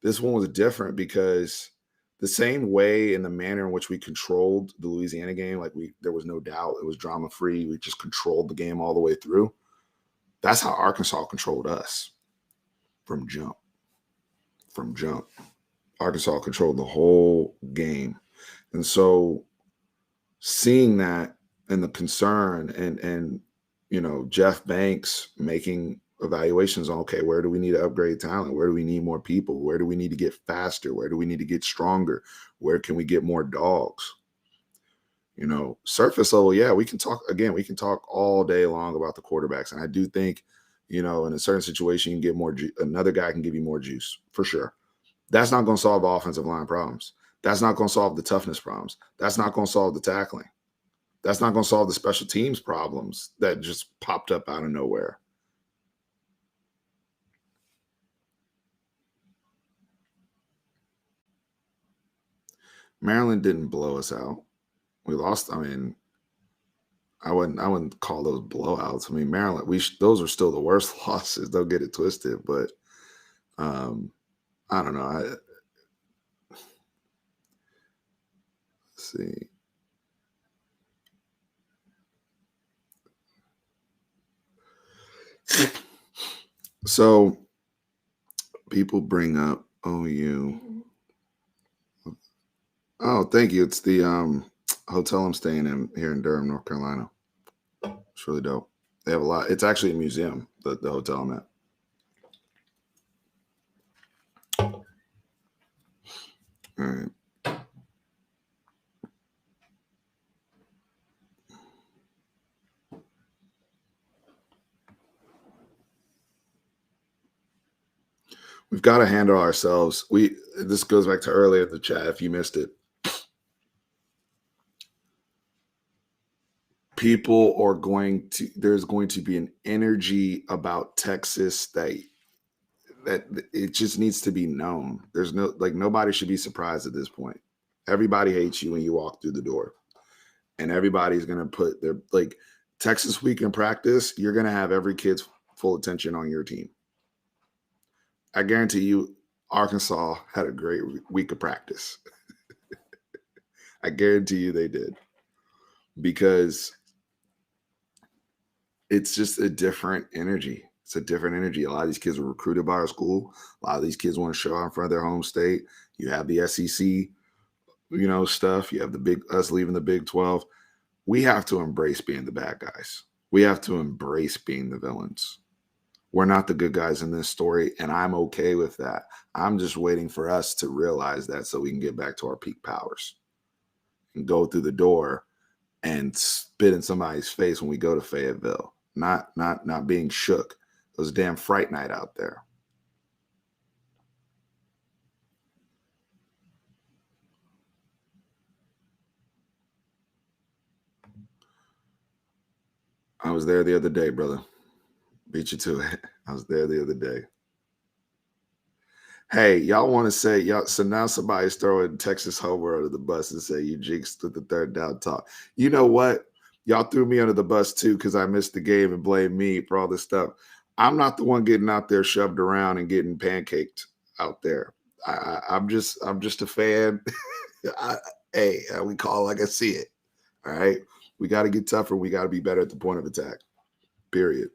this one was different because the same way in the manner in which we controlled the Louisiana game, there was no doubt it was drama free. We just controlled the game all the way through. That's how Arkansas controlled us from jump. Arkansas controlled the whole game. And so seeing that and the concern and Jeff Banks making evaluations on, okay, where do we need to upgrade talent? Where do we need more people? Where do we need to get faster? Where do we need to get stronger? Where can we get more dogs? Surface level, yeah, we can talk all day long about the quarterbacks. And I do think, in a certain situation, you can get more, another guy can give you more juice for sure. That's not going to solve the offensive line problems. That's not going to solve the toughness problems. That's not going to solve the tackling. That's not going to solve the special teams problems that just popped up out of nowhere. Maryland didn't blow us out. We lost. I mean, I wouldn't call those blowouts. I mean, Maryland, those are still the worst losses. Don't get it twisted, but I don't know. Let's see. So people bring up OU. Oh, thank you. It's the hotel I'm staying in here in Durham, North Carolina. It's really dope. They have a lot. It's actually a museum, the hotel I'm at. All right. We've got to handle ourselves. This goes back to earlier in the chat if you missed it. There's going to be an energy about Texas that it just needs to be known. There's nobody should be surprised at this point. Everybody hates you when you walk through the door. And everybody's going to put their Texas week in practice, you're going to have every kid's full attention on your team. I guarantee you Arkansas had a great week of practice. I guarantee you they did. Because it's just a different energy. It's a different energy. A lot of these kids were recruited by our school. A lot of these kids want to show out in front of their home state. You have the SEC, stuff. You have us leaving the Big 12. We have to embrace being the bad guys. We have to embrace being the villains. We're not the good guys in this story, and I'm okay with that. I'm just waiting for us to realize that so we can get back to our peak powers and go through the door and spit in somebody's face when we go to Fayetteville. Not being shook. It was a damn fright night out there. I was there the other day, brother. Beat you to it. I was there the other day. Hey, y'all want to say so now somebody's throwing Texas Homer under the bus and say you jinxed with the third down talk. You know what? Y'all threw me under the bus too because I missed the game and blamed me for all this stuff. I'm not the one getting out there shoved around and getting pancaked out there. I'm just a fan. We call it like I see it. All right. We got to get tougher. We got to be better at the point of attack. Period.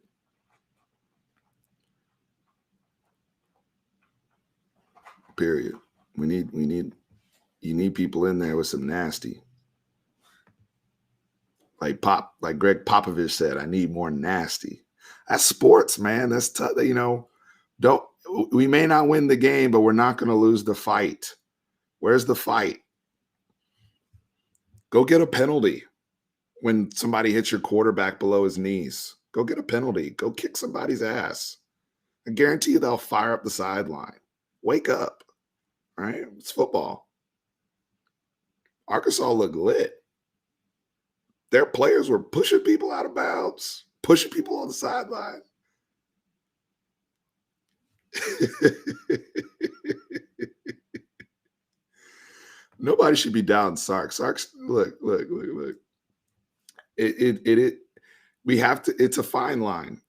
Period. You need people in there with some nasty. Like Greg Popovich said, I need more nasty. That's sports, man. That's tough. We may not win the game, but we're not going to lose the fight. Where's the fight? Go get a penalty when somebody hits your quarterback below his knees. Go get a penalty. Go kick somebody's ass. I guarantee you they'll fire up the sideline. Wake up. All right? It's football. Arkansas looked lit. Their players were pushing people out of bounds, pushing people on the sideline. Nobody should be down Sark. Sark's look. We have to. It's a fine line,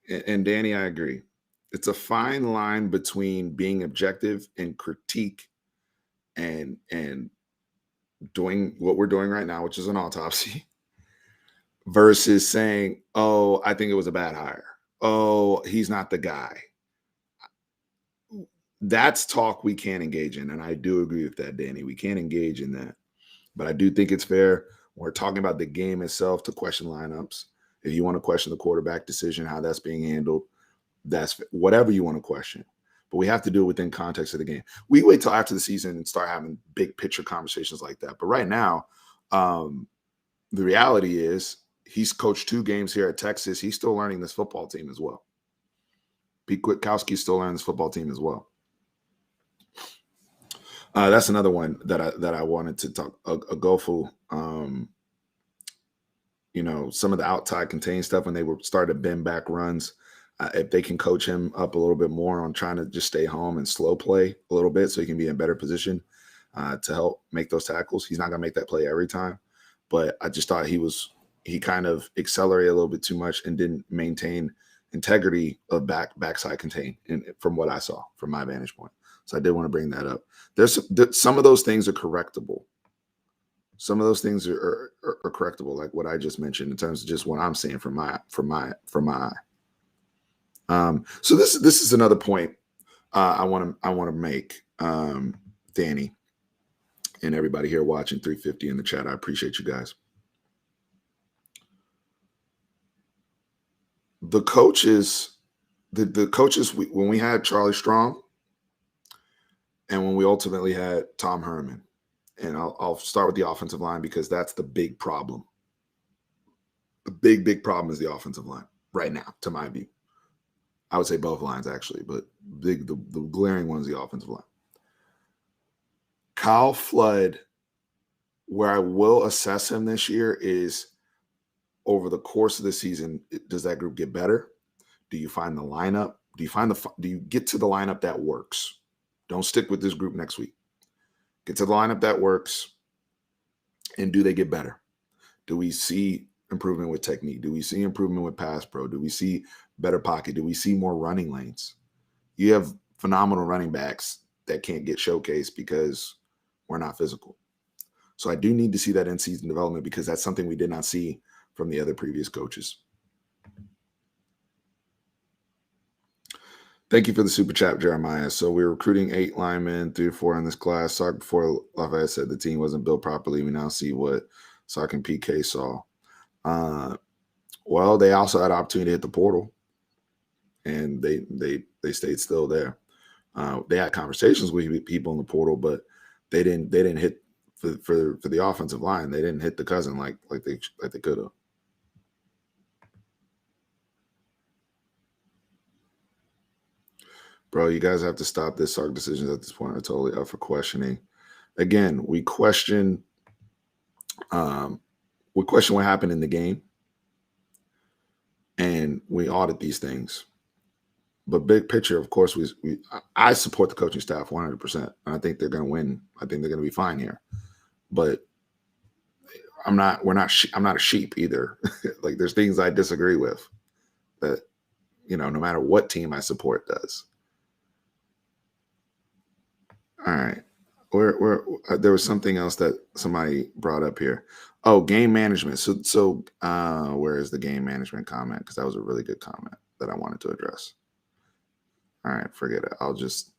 and Danny, I agree. It's a fine line between being objective and critique, and doing what we're doing right now, which is an autopsy, versus saying, "Oh, I think it was a bad hire. Oh, he's not the guy." That's talk we can't engage in. And I do agree with that, Danny. We can't engage in that. But I do think it's fair when we're talking about the game itself to question lineups. If you want to question the quarterback decision, how that's being handled, that's whatever you want to question. But we have to do it within context of the game. We wait till after the season and start having big picture conversations like that. But right now, the reality is he's coached 2 games here at Texas. He's still learning this football team as well. Pete Kwiatkowski's still learning this football team as well. That's another one that I wanted to talk. Agofu, some of the outside contain stuff when they were starting to bend back runs. If they can coach him up a little bit more on trying to just stay home and slow play a little bit so he can be in better position to help make those tackles. He's not going to make that play every time, but I just thought he kind of accelerated a little bit too much and didn't maintain integrity of backside contain from what I saw from my vantage point. So I did want to bring that up. There's some of those things are correctable. Some of those things are correctable, like what I just mentioned in terms of just what I'm seeing from my eye. So this is another point I want to make, Danny, and everybody here watching 350 in the chat. I appreciate you guys. The coaches, the coaches, when we had Charlie Strong and when we ultimately had Tom Herman, and I'll start with the offensive line because that's the big problem. The big problem is the offensive line right now, to my view. I would say both lines actually, but the glaring one is the offensive line. Kyle Flood, where I will assess him this year is over the course of the season, does that group get better? Do you find the lineup? Do you get to the lineup that works? Don't stick with this group next week. Get to the lineup that works, and do they get better? Do we see improvement with technique? Do we see improvement with pass pro? Do we see better pocket? Do we see more running lanes? You have phenomenal running backs that can't get showcased because we're not physical. So I do need to see that in-season development because that's something we did not see from the other previous coaches. Thank you for the super chat, Jeremiah. So we're recruiting 8 linemen, 3 or 4 in this class. Sark before Lafayette said the team wasn't built properly. We now see what Sark and PK saw. Well, they also had opportunity to hit the portal, and they stayed still there. They had conversations with people in the portal, but they didn't hit for the offensive line. They didn't hit the cousin like they could have. Bro, you guys have to stop this. Sark decisions at this point are totally up for questioning. Again, we question what happened in the game, and we audit these things. But big picture, of course, I support the coaching staff 100%. I think they're going to win. I think they're going to be fine here. But I'm not a sheep either. Like there's things I disagree with that, no matter what team I support does. All right. There was something else that somebody brought up here. Oh, game management. So where is the game management comment? Because that was a really good comment that I wanted to address. All right, forget it. I'll just.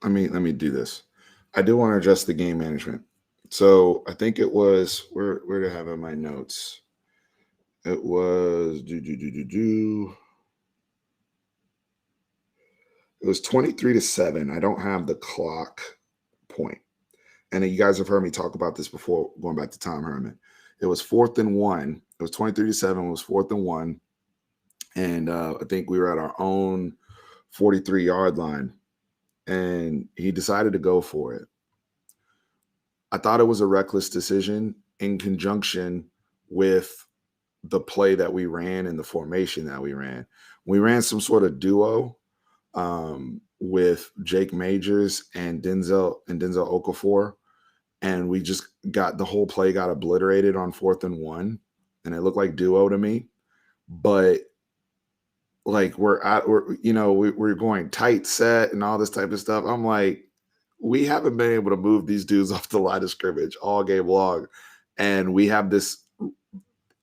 Let me do this. I do want to address the game management. So I think it was where to have in my notes. It was It was 23-7. I don't have the clock point. And you guys have heard me talk about this before, going back to Tom Herman. It was 4th and 1. It was 23-7. It was 4th and 1. And I think we were at our own 43-yard line. And he decided to go for it. I thought it was a reckless decision in conjunction with the play that we ran and the formation that we ran. We ran some sort of duo with Jake Majors and Denzel Okafor, and we just got the whole play got obliterated on 4th and 1, and it looked like duo to me. But like we're going tight set and all this type of stuff. I'm like, we haven't been able to move these dudes off the line of scrimmage all game long, and we have this.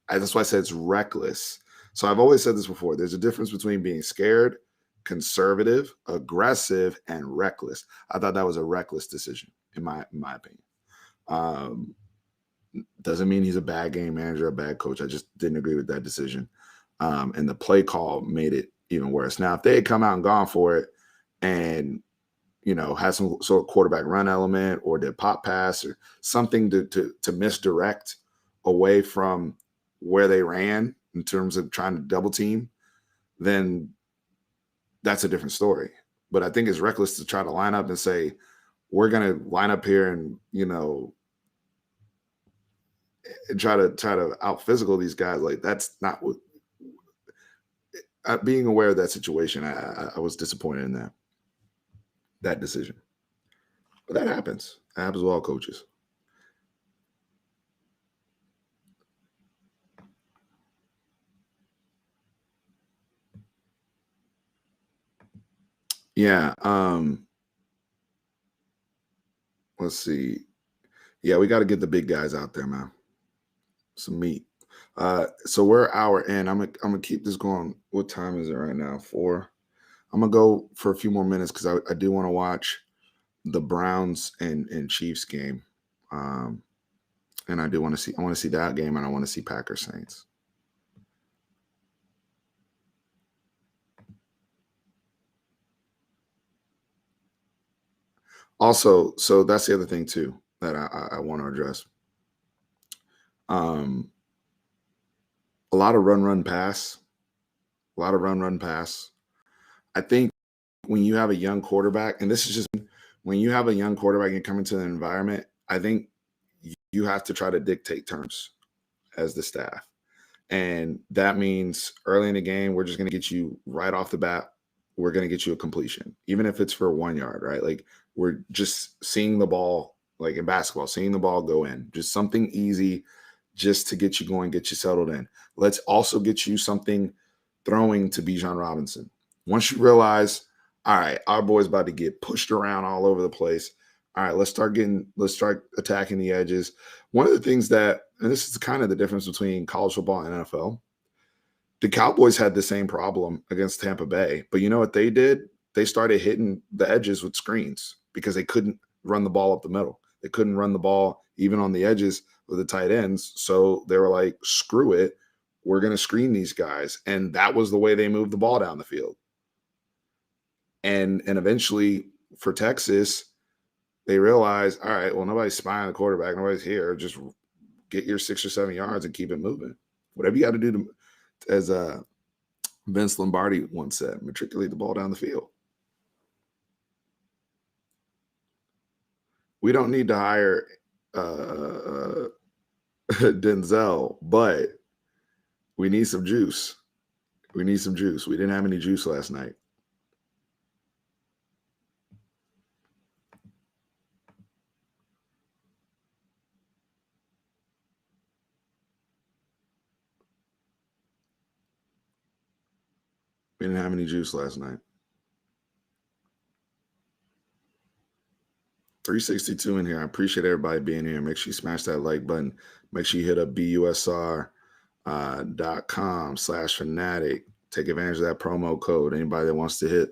That's why I said it's reckless. So I've always said this before. There's a difference between being scared, conservative, aggressive, and reckless. I thought that was a reckless decision, in my opinion. Doesn't mean he's a bad game manager, a bad coach. I just didn't agree with that decision. And the play call made it even worse. Now, if they had come out and gone for it and, had some sort of quarterback run element or did pop pass or something to misdirect away from where they ran in terms of trying to double team, then that's a different story. But I think it's reckless to try to line up and say, we're going to line up here and, try to out physical these guys. Like that's not what. Being aware of that situation, I was disappointed in that decision. But that happens. It happens with all coaches. Yeah. Let's see. Yeah, we got to get the big guys out there, man. Some meat. So we're an hour in. I'm gonna keep this going. What time is it right now? 4. I'm gonna go for a few more minutes because I do want to watch the Browns and Chiefs game. And I do want to see. I want to see that game, and I want to see Packers Saints. Also, so that's the other thing too that I want to address. A lot of run, pass. A lot of run, pass. I think when you have a young quarterback, and this is just when you have a young quarterback and come into the environment, I think you have to try to dictate terms as the staff. And that means early in the game, we're just going to get you right off the bat. We're going to get you a completion, even if it's for 1 yard, right? Like we're just seeing the ball, like in basketball, seeing the ball go in, just something easy just to get you going, get you settled in. Let's also get you something throwing to Bijan Robinson. Once you realize, all right, our boy's about to get pushed around all over the place. All right, let's start attacking the edges. One of the things that, and this is kind of the difference between college football and NFL, the Cowboys had the same problem against Tampa Bay, but you know what they did? They started hitting the edges with screens because they couldn't run the ball up the middle. They couldn't run the ball even on the edges with the tight ends. So they were like, screw it. We're going to screen these guys. And that was the way they moved the ball down the field. And eventually for Texas, they realized, all right, well, nobody's spying the quarterback. Nobody's here. Just get your 6 or 7 yards and keep it moving. Whatever you got to do to, as Vince Lombardi once said, matriculate the ball down the field. We don't need to hire Denzel, but we need some juice. We need some juice. We didn't have any juice last night. We didn't have any juice last night. 362 in here. I appreciate everybody being here. Make sure you smash that like button. Make sure you hit up busr.com/fanatic. Take advantage of that promo code. Anybody that wants to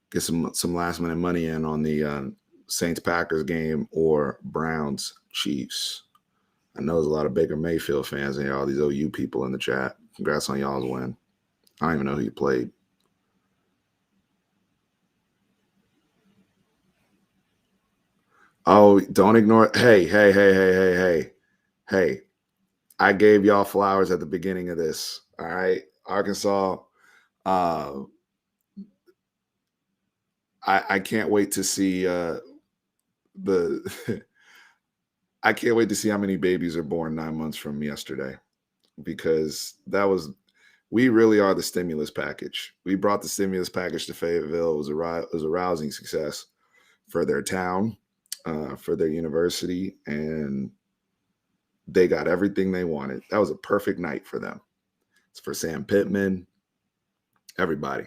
get some last minute money in on the Saints Packers game or Browns Chiefs. I know there's a lot of Baker Mayfield fans in here, all these OU people in the chat. Congrats on y'all's win. I don't even know who you played. Oh, don't ignore. Hey. I gave y'all flowers at the beginning of this. All right. Arkansas. I can't wait to see I can't wait to see how many babies are born 9 months from yesterday, because we really are the stimulus package. We brought the stimulus package to Fayetteville. It was a rousing success for their town, for their university, and they got everything they wanted. That was a perfect night for them. It's for Sam Pittman, everybody.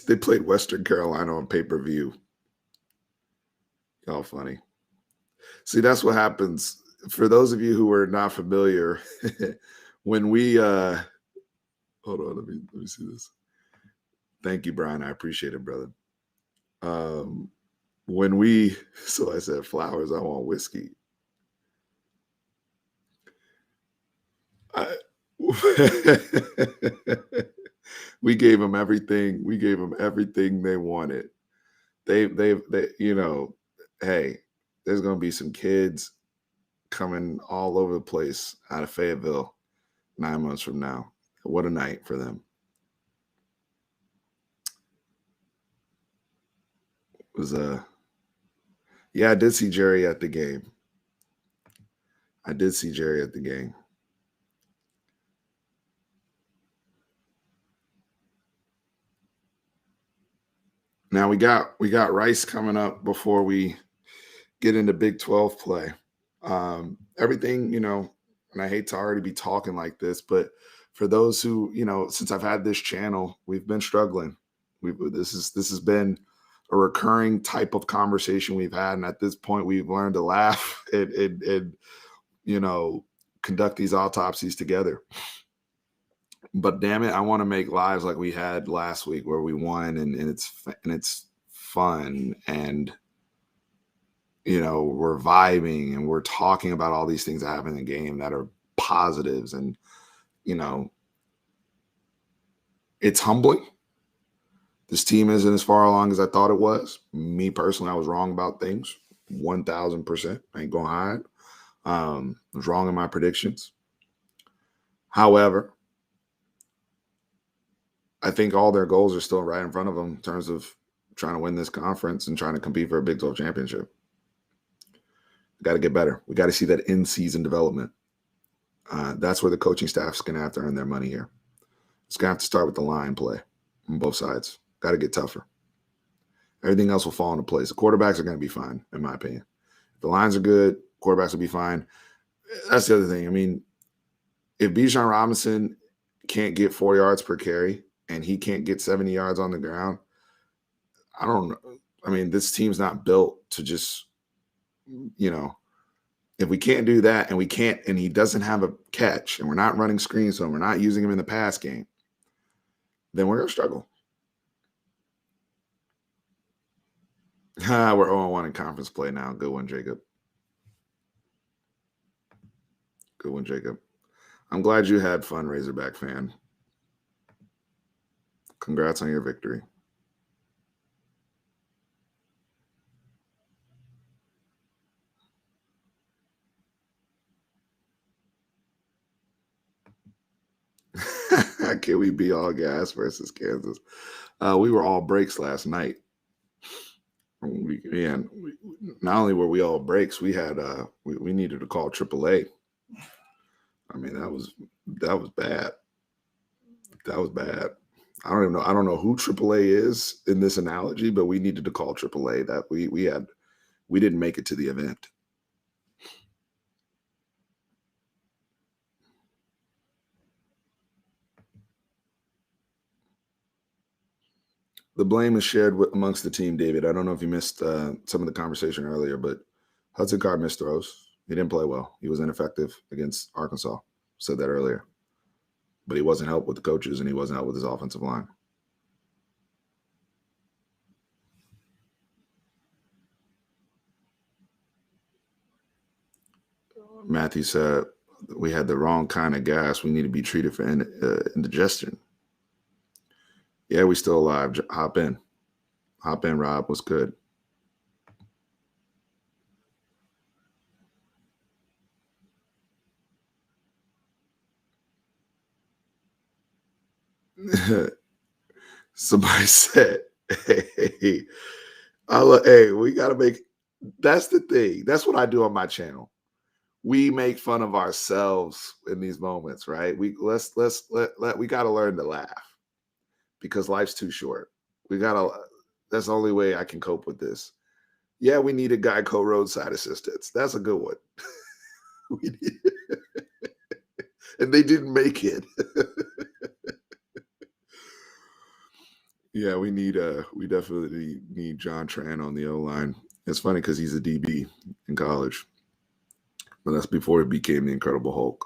They played Western Carolina on pay-per-view. Y'all funny. See, that's what happens. For those of you who are not familiar, when we hold on, let me see this. Thank you, Brian. I appreciate it, brother. So I said flowers, I want whiskey. We gave them everything. We gave them everything they wanted. They hey, there's going to be some kids coming all over the place out of Fayetteville 9 months from now. What a night for them. It was yeah, I did see Jerry at the game. Now we got Rice coming up before we get into Big 12 play. Everything, and I hate to already be talking like this, but for those who, since I've had this channel, we've been struggling. This has been a recurring type of conversation we've had. And at this point, we've learned to laugh and conduct these autopsies together. But damn it, I want to make lives like we had last week where we won and it's fun and we're vibing and we're talking about all these things that happen in the game that are positives. And it's humbling. This team isn't as far along as I thought it was. Me personally, I was wrong about things. 1,000%. I ain't gonna hide. I was wrong in my predictions. However, I think all their goals are still right in front of them in terms of trying to win this conference and trying to compete for a Big 12 championship. Got to get better. We got to see that in-season development. That's where the coaching staff's going to have to earn their money here. It's going to have to start with the line play on both sides. Got to get tougher. Everything else will fall into place. The quarterbacks are going to be fine, in my opinion. If the lines are good, quarterbacks will be fine. That's the other thing. I mean, if Bijan Robinson can't get 4 yards per carry and he can't get 70 yards on the ground, I don't know. I mean, this team's not built to just, if we can't do that and he doesn't have a catch and we're not running screens, so we're not using him in the pass game, then we're going to struggle. We're 0-1 in conference play now. Good one, Jacob. Good one, Jacob. I'm glad you had fun, Razorback fan. Congrats on your victory. Can we be all gas versus Kansas? We were all breaks last night. Not only were we all breaks, we had we needed to call AAA. I mean, that was bad. That was bad. I don't know who AAA is in this analogy, but we needed to call AAA. That we didn't make it to the event. The blame is shared amongst the team, David. I don't know if you missed some of the conversation earlier, but Hudson Card missed throws. He didn't play well. He was ineffective against Arkansas. Said that earlier. But he wasn't helped with the coaches, and he wasn't helped with his offensive line. Matthew said, we had the wrong kind of gas. We need to be treated for indigestion. Yeah, we still alive. Hop in. Hop in, Rob. What's good? Somebody said, hey, we got to make, that's the thing. That's what I do on my channel. We make fun of ourselves in these moments, right? We got to learn to laugh because life's too short. That's the only way I can cope with this. Yeah, we need a Geico roadside assistance. That's a good one. And they didn't make it. Yeah, we definitely need John Tran on the O-line. It's funny because he's a DB in college. But that's before he became the Incredible Hulk.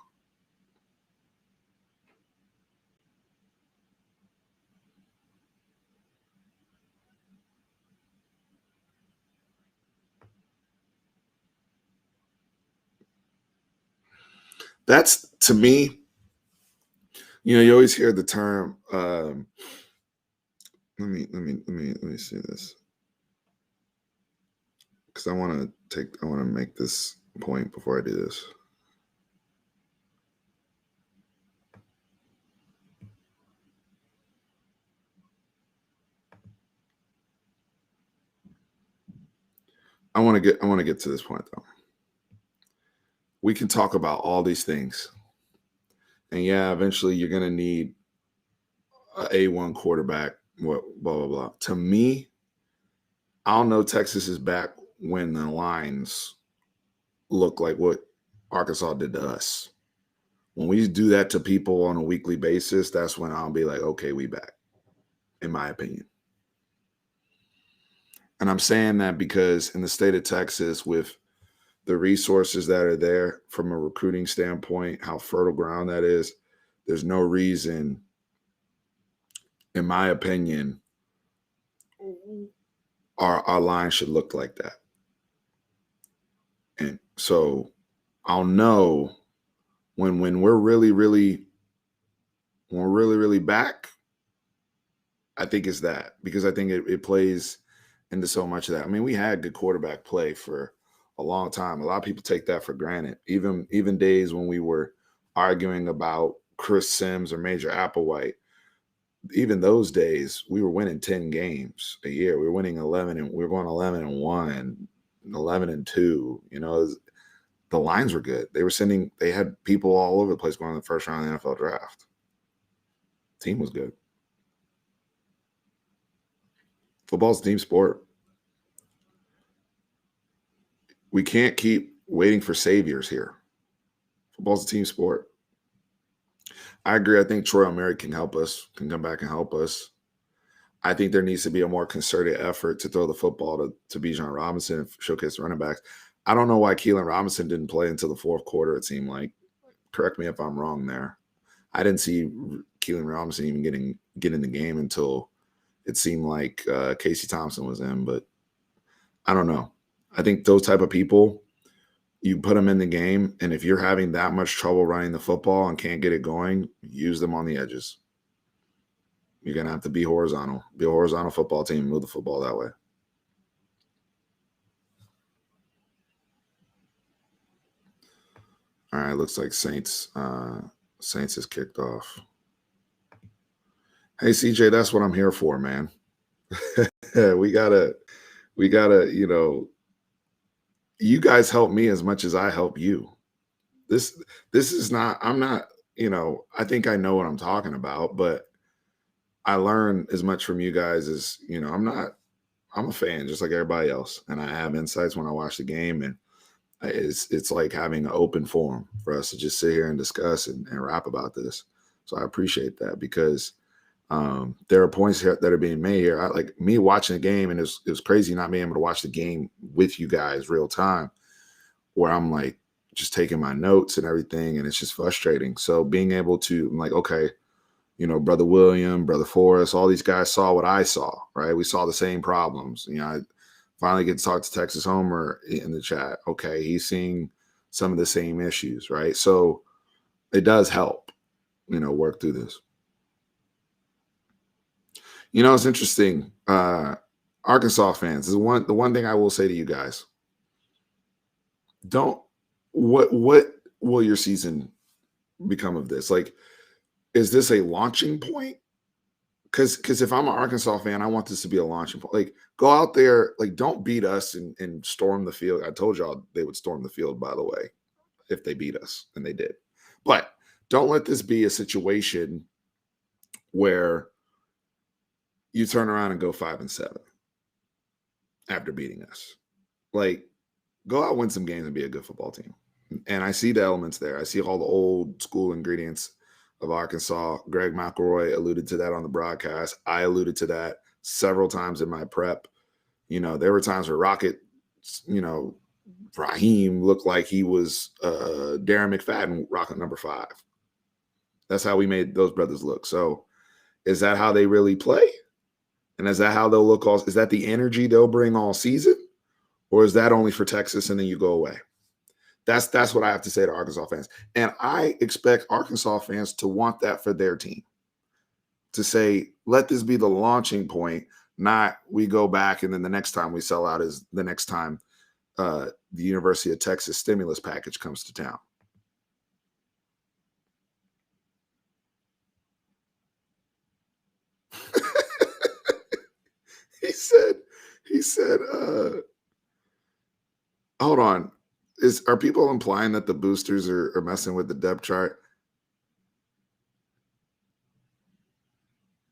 That's, to me, you always hear the term, let me see this. Because I want to make this point before I do this. I want to get to this point though. We can talk about all these things. And yeah, eventually you're going to need an A1 quarterback, blah, blah, blah. To me, I don't know Texas is back when the lines look like what Arkansas did to us. When we do that to people on a weekly basis, that's when I'll be like, okay, we back, in my opinion. And I'm saying that because in the state of Texas, with the resources that are there from a recruiting standpoint, how fertile ground that is, there's no reason, in my opinion, our line should look like that. And so I'll know when we're really back. I think it's that, because I think it plays into so much of that. I mean, we had good quarterback play for a long time. A lot of people take that for granted. Even days when we were arguing about Chris Sims or Major Applewhite, even those days we were winning 10 games a year. We were winning 11, and we were going 11-1, 11-2. You know, the lines were good. They had people all over the place going in the first round of the NFL draft. Team was good. Football's a team sport. We can't keep waiting for saviors here. Football's a team sport. I agree. I think Troy O'Mary can help us, can come back and help us. I think there needs to be a more concerted effort to throw the football to Bijan Robinson and showcase the running backs. I don't know why Keelan Robinson didn't play until the fourth quarter, it seemed like. Correct me if I'm wrong there. I didn't see Keelan Robinson even get in the game until it seemed like Casey Thompson was in, but I don't know. I think those type of people, you put them in the game, and if you're having that much trouble running the football and can't get it going, use them on the edges. You're going to have to be horizontal. Be a horizontal football team, move the football that way. All right, looks like Saints is kicked off. Hey, CJ, that's what I'm here for, man. we gotta, you know, you guys help me as much as I help you. This is not, I'm not, you know, I think I know what I'm talking about, but I learn as much from you guys as, you know, I'm a fan just like everybody else. And I have insights when I watch the game, and it's like having an open forum for us to just sit here and discuss and rap about this. So I appreciate that, because there are points here that are being made here. I like me watching the game, and it was crazy not being able to watch the game with you guys real time, where I'm like just taking my notes and everything, and it's just frustrating. So being able to, I'm like, okay, you know, Brother William, Brother Forrest, all these guys saw what I saw, right? We saw the same problems. You know, I finally get to talk to Texas Homer in the chat. Okay, he's seeing some of the same issues, right? So it does help, you know, work through this. You know, it's interesting. Arkansas fans, the one thing I will say to you guys: what will your season become of this? Like, is this a launching point? Because if I'm an Arkansas fan, I want this to be a launching point. Like, go out there, like, don't beat us and storm the field. I told y'all they would storm the field, by the way, if they beat us, and they did. But don't let this be a situation where you turn around and go 5-7 after beating us. Like, go out, win some games, and be a good football team. And I see the elements there. I see all the old school ingredients of Arkansas. Greg McElroy alluded to that on the broadcast. I alluded to that several times in my prep. You know, there were times where Rocket, you know, Raheem looked like he was Darren McFadden, Rocket number 5. That's how we made those brothers look. So is that how they really play? And is that how they'll look all? Is that the energy they'll bring all season? Or is that only for Texas and then you go away? That's what I have to say to Arkansas fans. And I expect Arkansas fans to want that for their team. To say, let this be the launching point, not we go back and then the next time we sell out is the next time the University of Texas stimulus package comes to town. he said, hold on. Are people implying that the boosters are messing with the depth chart?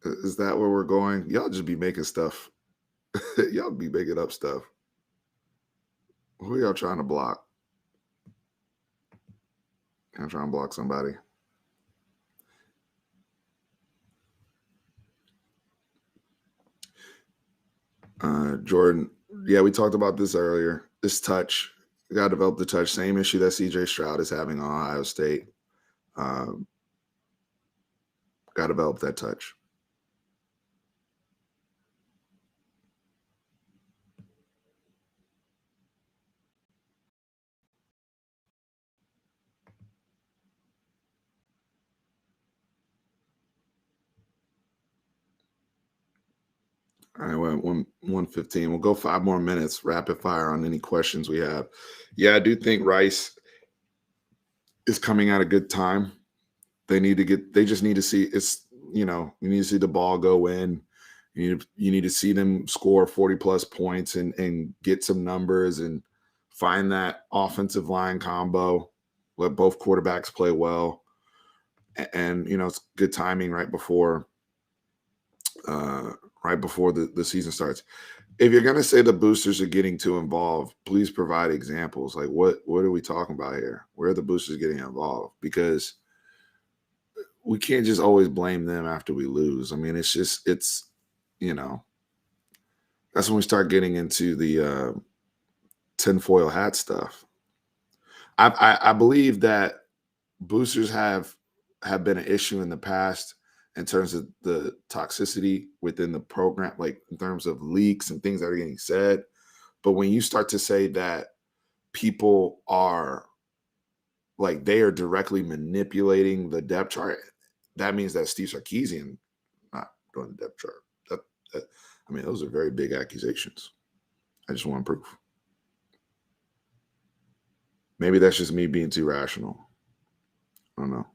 Is that where we're going? Y'all just be making stuff. Y'all be making up stuff. Who are y'all trying to block? I'm trying to block somebody. Jordan Yeah, we talked about this earlier. This touch, you got to develop the touch. Same issue that CJ Stroud is having on Ohio State. Um, got to develop that touch. All right, we're at 115. We'll go 5 more minutes, rapid fire on any questions we have. Yeah, I do think Rice is coming at a good time. They just need to see you need to see the ball go in. You need to see them score 40 plus points and get some numbers and find that offensive line combo. Let both quarterbacks play well. And it's good timing right before the season starts. If you're gonna say the boosters are getting too involved, please provide examples. Like what are we talking about here? Where are the boosters getting involved? Because we can't just always blame them after we lose. I mean, it's that's when we start getting into the tinfoil hat stuff. I believe that boosters have been an issue in the past in terms of the toxicity within the program, like in terms of leaks and things that are getting said. But when you start to say that people are like they are directly manipulating the depth chart, that means that Steve Sarkisian not doing the depth chart. I mean, those are very big accusations. I just want proof. Maybe that's just me being too rational. I don't know.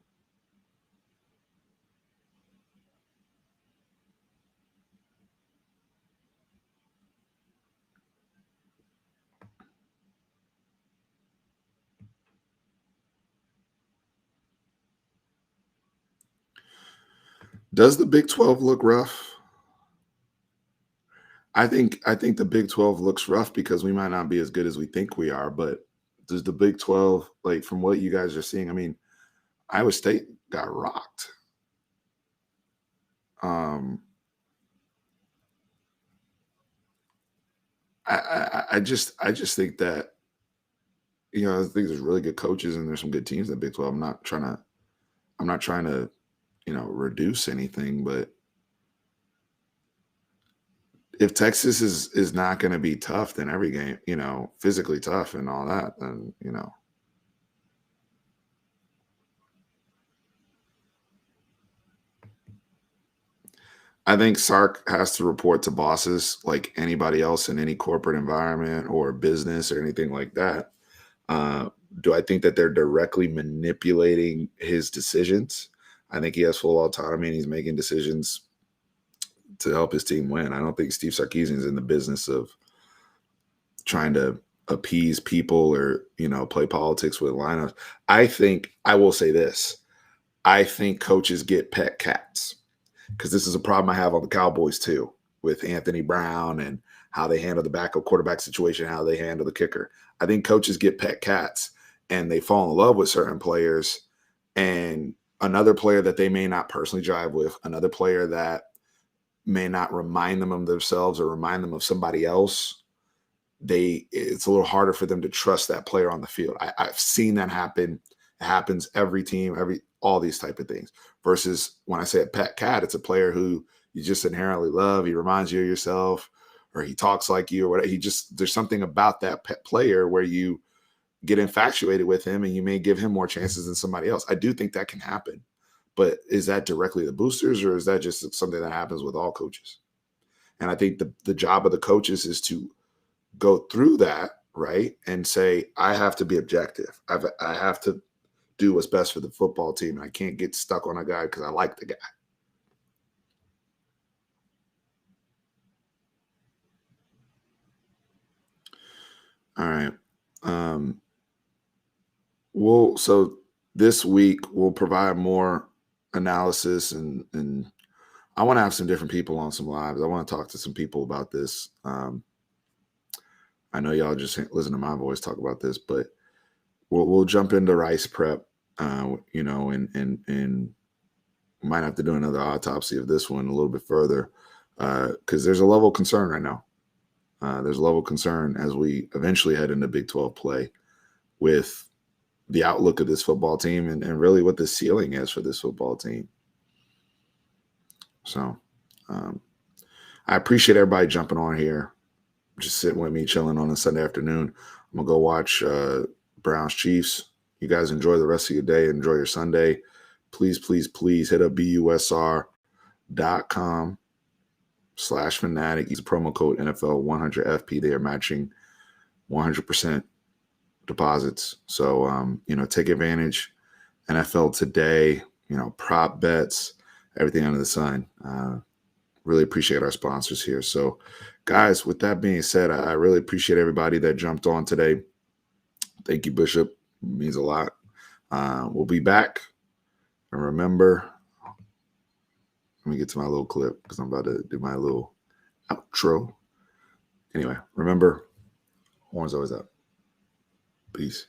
Does the Big 12 look rough? I think the Big 12 looks rough because we might not be as good as we think we are, but does the Big 12, like from what you guys are seeing, I mean, Iowa State got rocked. I just think that I think there's really good coaches and there's some good teams in the Big 12. I'm not trying to reduce anything, but if Texas is not going to be tough, then every game, physically tough and all that, then I think Sark has to report to bosses like anybody else in any corporate environment or business or anything like that. Do I think that they're directly manipulating his decisions? I think he has full autonomy and he's making decisions to help his team win. I don't think Steve Sarkisian is in the business of trying to appease people or play politics with lineups. I will say this. I think coaches get pet cats because this is a problem I have on the Cowboys too with Anthony Brown and how they handle the backup quarterback situation, how they handle the kicker. I think coaches get pet cats and they fall in love with certain players, and another player that they may not personally drive with, another player that may not remind them of themselves or remind them of somebody else, it's a little harder for them to trust that player on the field. I've seen that happen. It happens every team, all these type of things. Versus when I say a pet cat, it's a player who you just inherently love. He reminds you of yourself, or he talks like you, or whatever. There's something about that pet player where you get infatuated with him and you may give him more chances than somebody else. I do think that can happen. But is that directly the boosters, or is that just something that happens with all coaches? And I think the job of the coaches is to go through that, right, and say, I have to be objective. I have to do what's best for the football team. I can't get stuck on a guy because I like the guy. All right. So this week we'll provide more analysis and I want to have some different people on some lives. I want to talk to some people about this. I know y'all just listen to my voice talk about this, but we'll jump into Rice prep, and might have to do another autopsy of this one a little bit further because there's a level of concern right now. there's a level of concern as we eventually head into Big 12 play with the outlook of this football team and really what the ceiling is for this football team. So I appreciate everybody jumping on here, just sitting with me, chilling on a Sunday afternoon. I'm going to go watch Browns Chiefs. You guys enjoy the rest of your day. Enjoy your Sunday. Please, please, please hit up busr.com/fanatic. Use the promo code NFL100FP. They are matching 100% deposits. So, take advantage. NFL today, prop bets, everything under the sun. Really appreciate our sponsors here. So, guys, with that being said, I really appreciate everybody that jumped on today. Thank you, Bishop. It means a lot. We'll be back. And remember, let me get to my little clip because I'm about to do my little outro. Anyway, remember, horns always up. Peace.